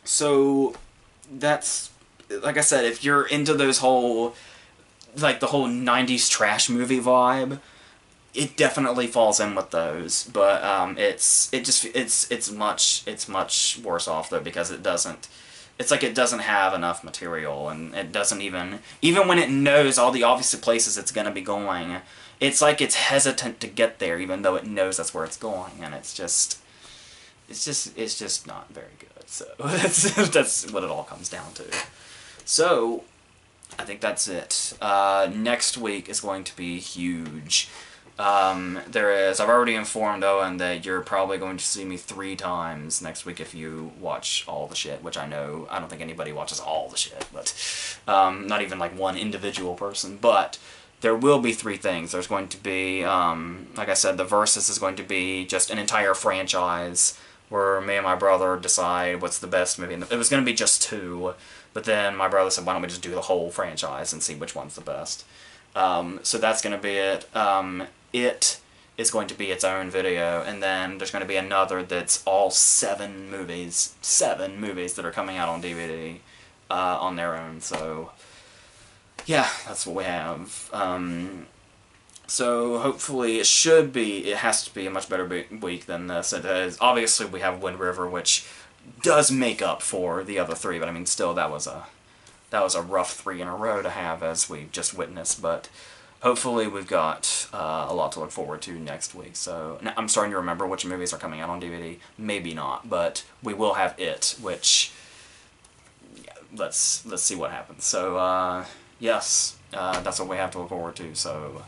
So, that's, like I said, if you're into those whole, like the whole 90s trash movie vibe, it definitely falls in with those, but it's much worse off though because it's like it doesn't have enough material, and it doesn't even when it knows all the obvious places it's gonna be going, it's like it's hesitant to get there even though it knows that's where it's going, and it's just not very good. So that's what it all comes down to. So I think that's it. Next week is going to be huge. I've already informed Owen that you're probably going to see me 3 times next week if you watch all the shit, which I don't think anybody watches all the shit, but, not even like one individual person, but there will be 3 things. There's going to be, like I said, the Versus is going to be just an entire franchise where me and my brother decide what's the best movie. It was going to be just 2, but then my brother said, why don't we just do the whole franchise and see which one's the best. So that's going to be it. It is going to be its own video, and then there's going to be another that's all 7 movies that are coming out on DVD on their own. So yeah, that's what we have. So hopefully it has to be a much better week than this. It is. Obviously we have Wind River, which does make up for the other 3, but I mean still that was a rough 3 in a row to have, as we just witnessed, but hopefully we've got a lot to look forward to next week. So I'm starting to remember which movies are coming out on DVD. Maybe not, but we will have It, which, yeah, let's see what happens. So yes, that's what we have to look forward to. So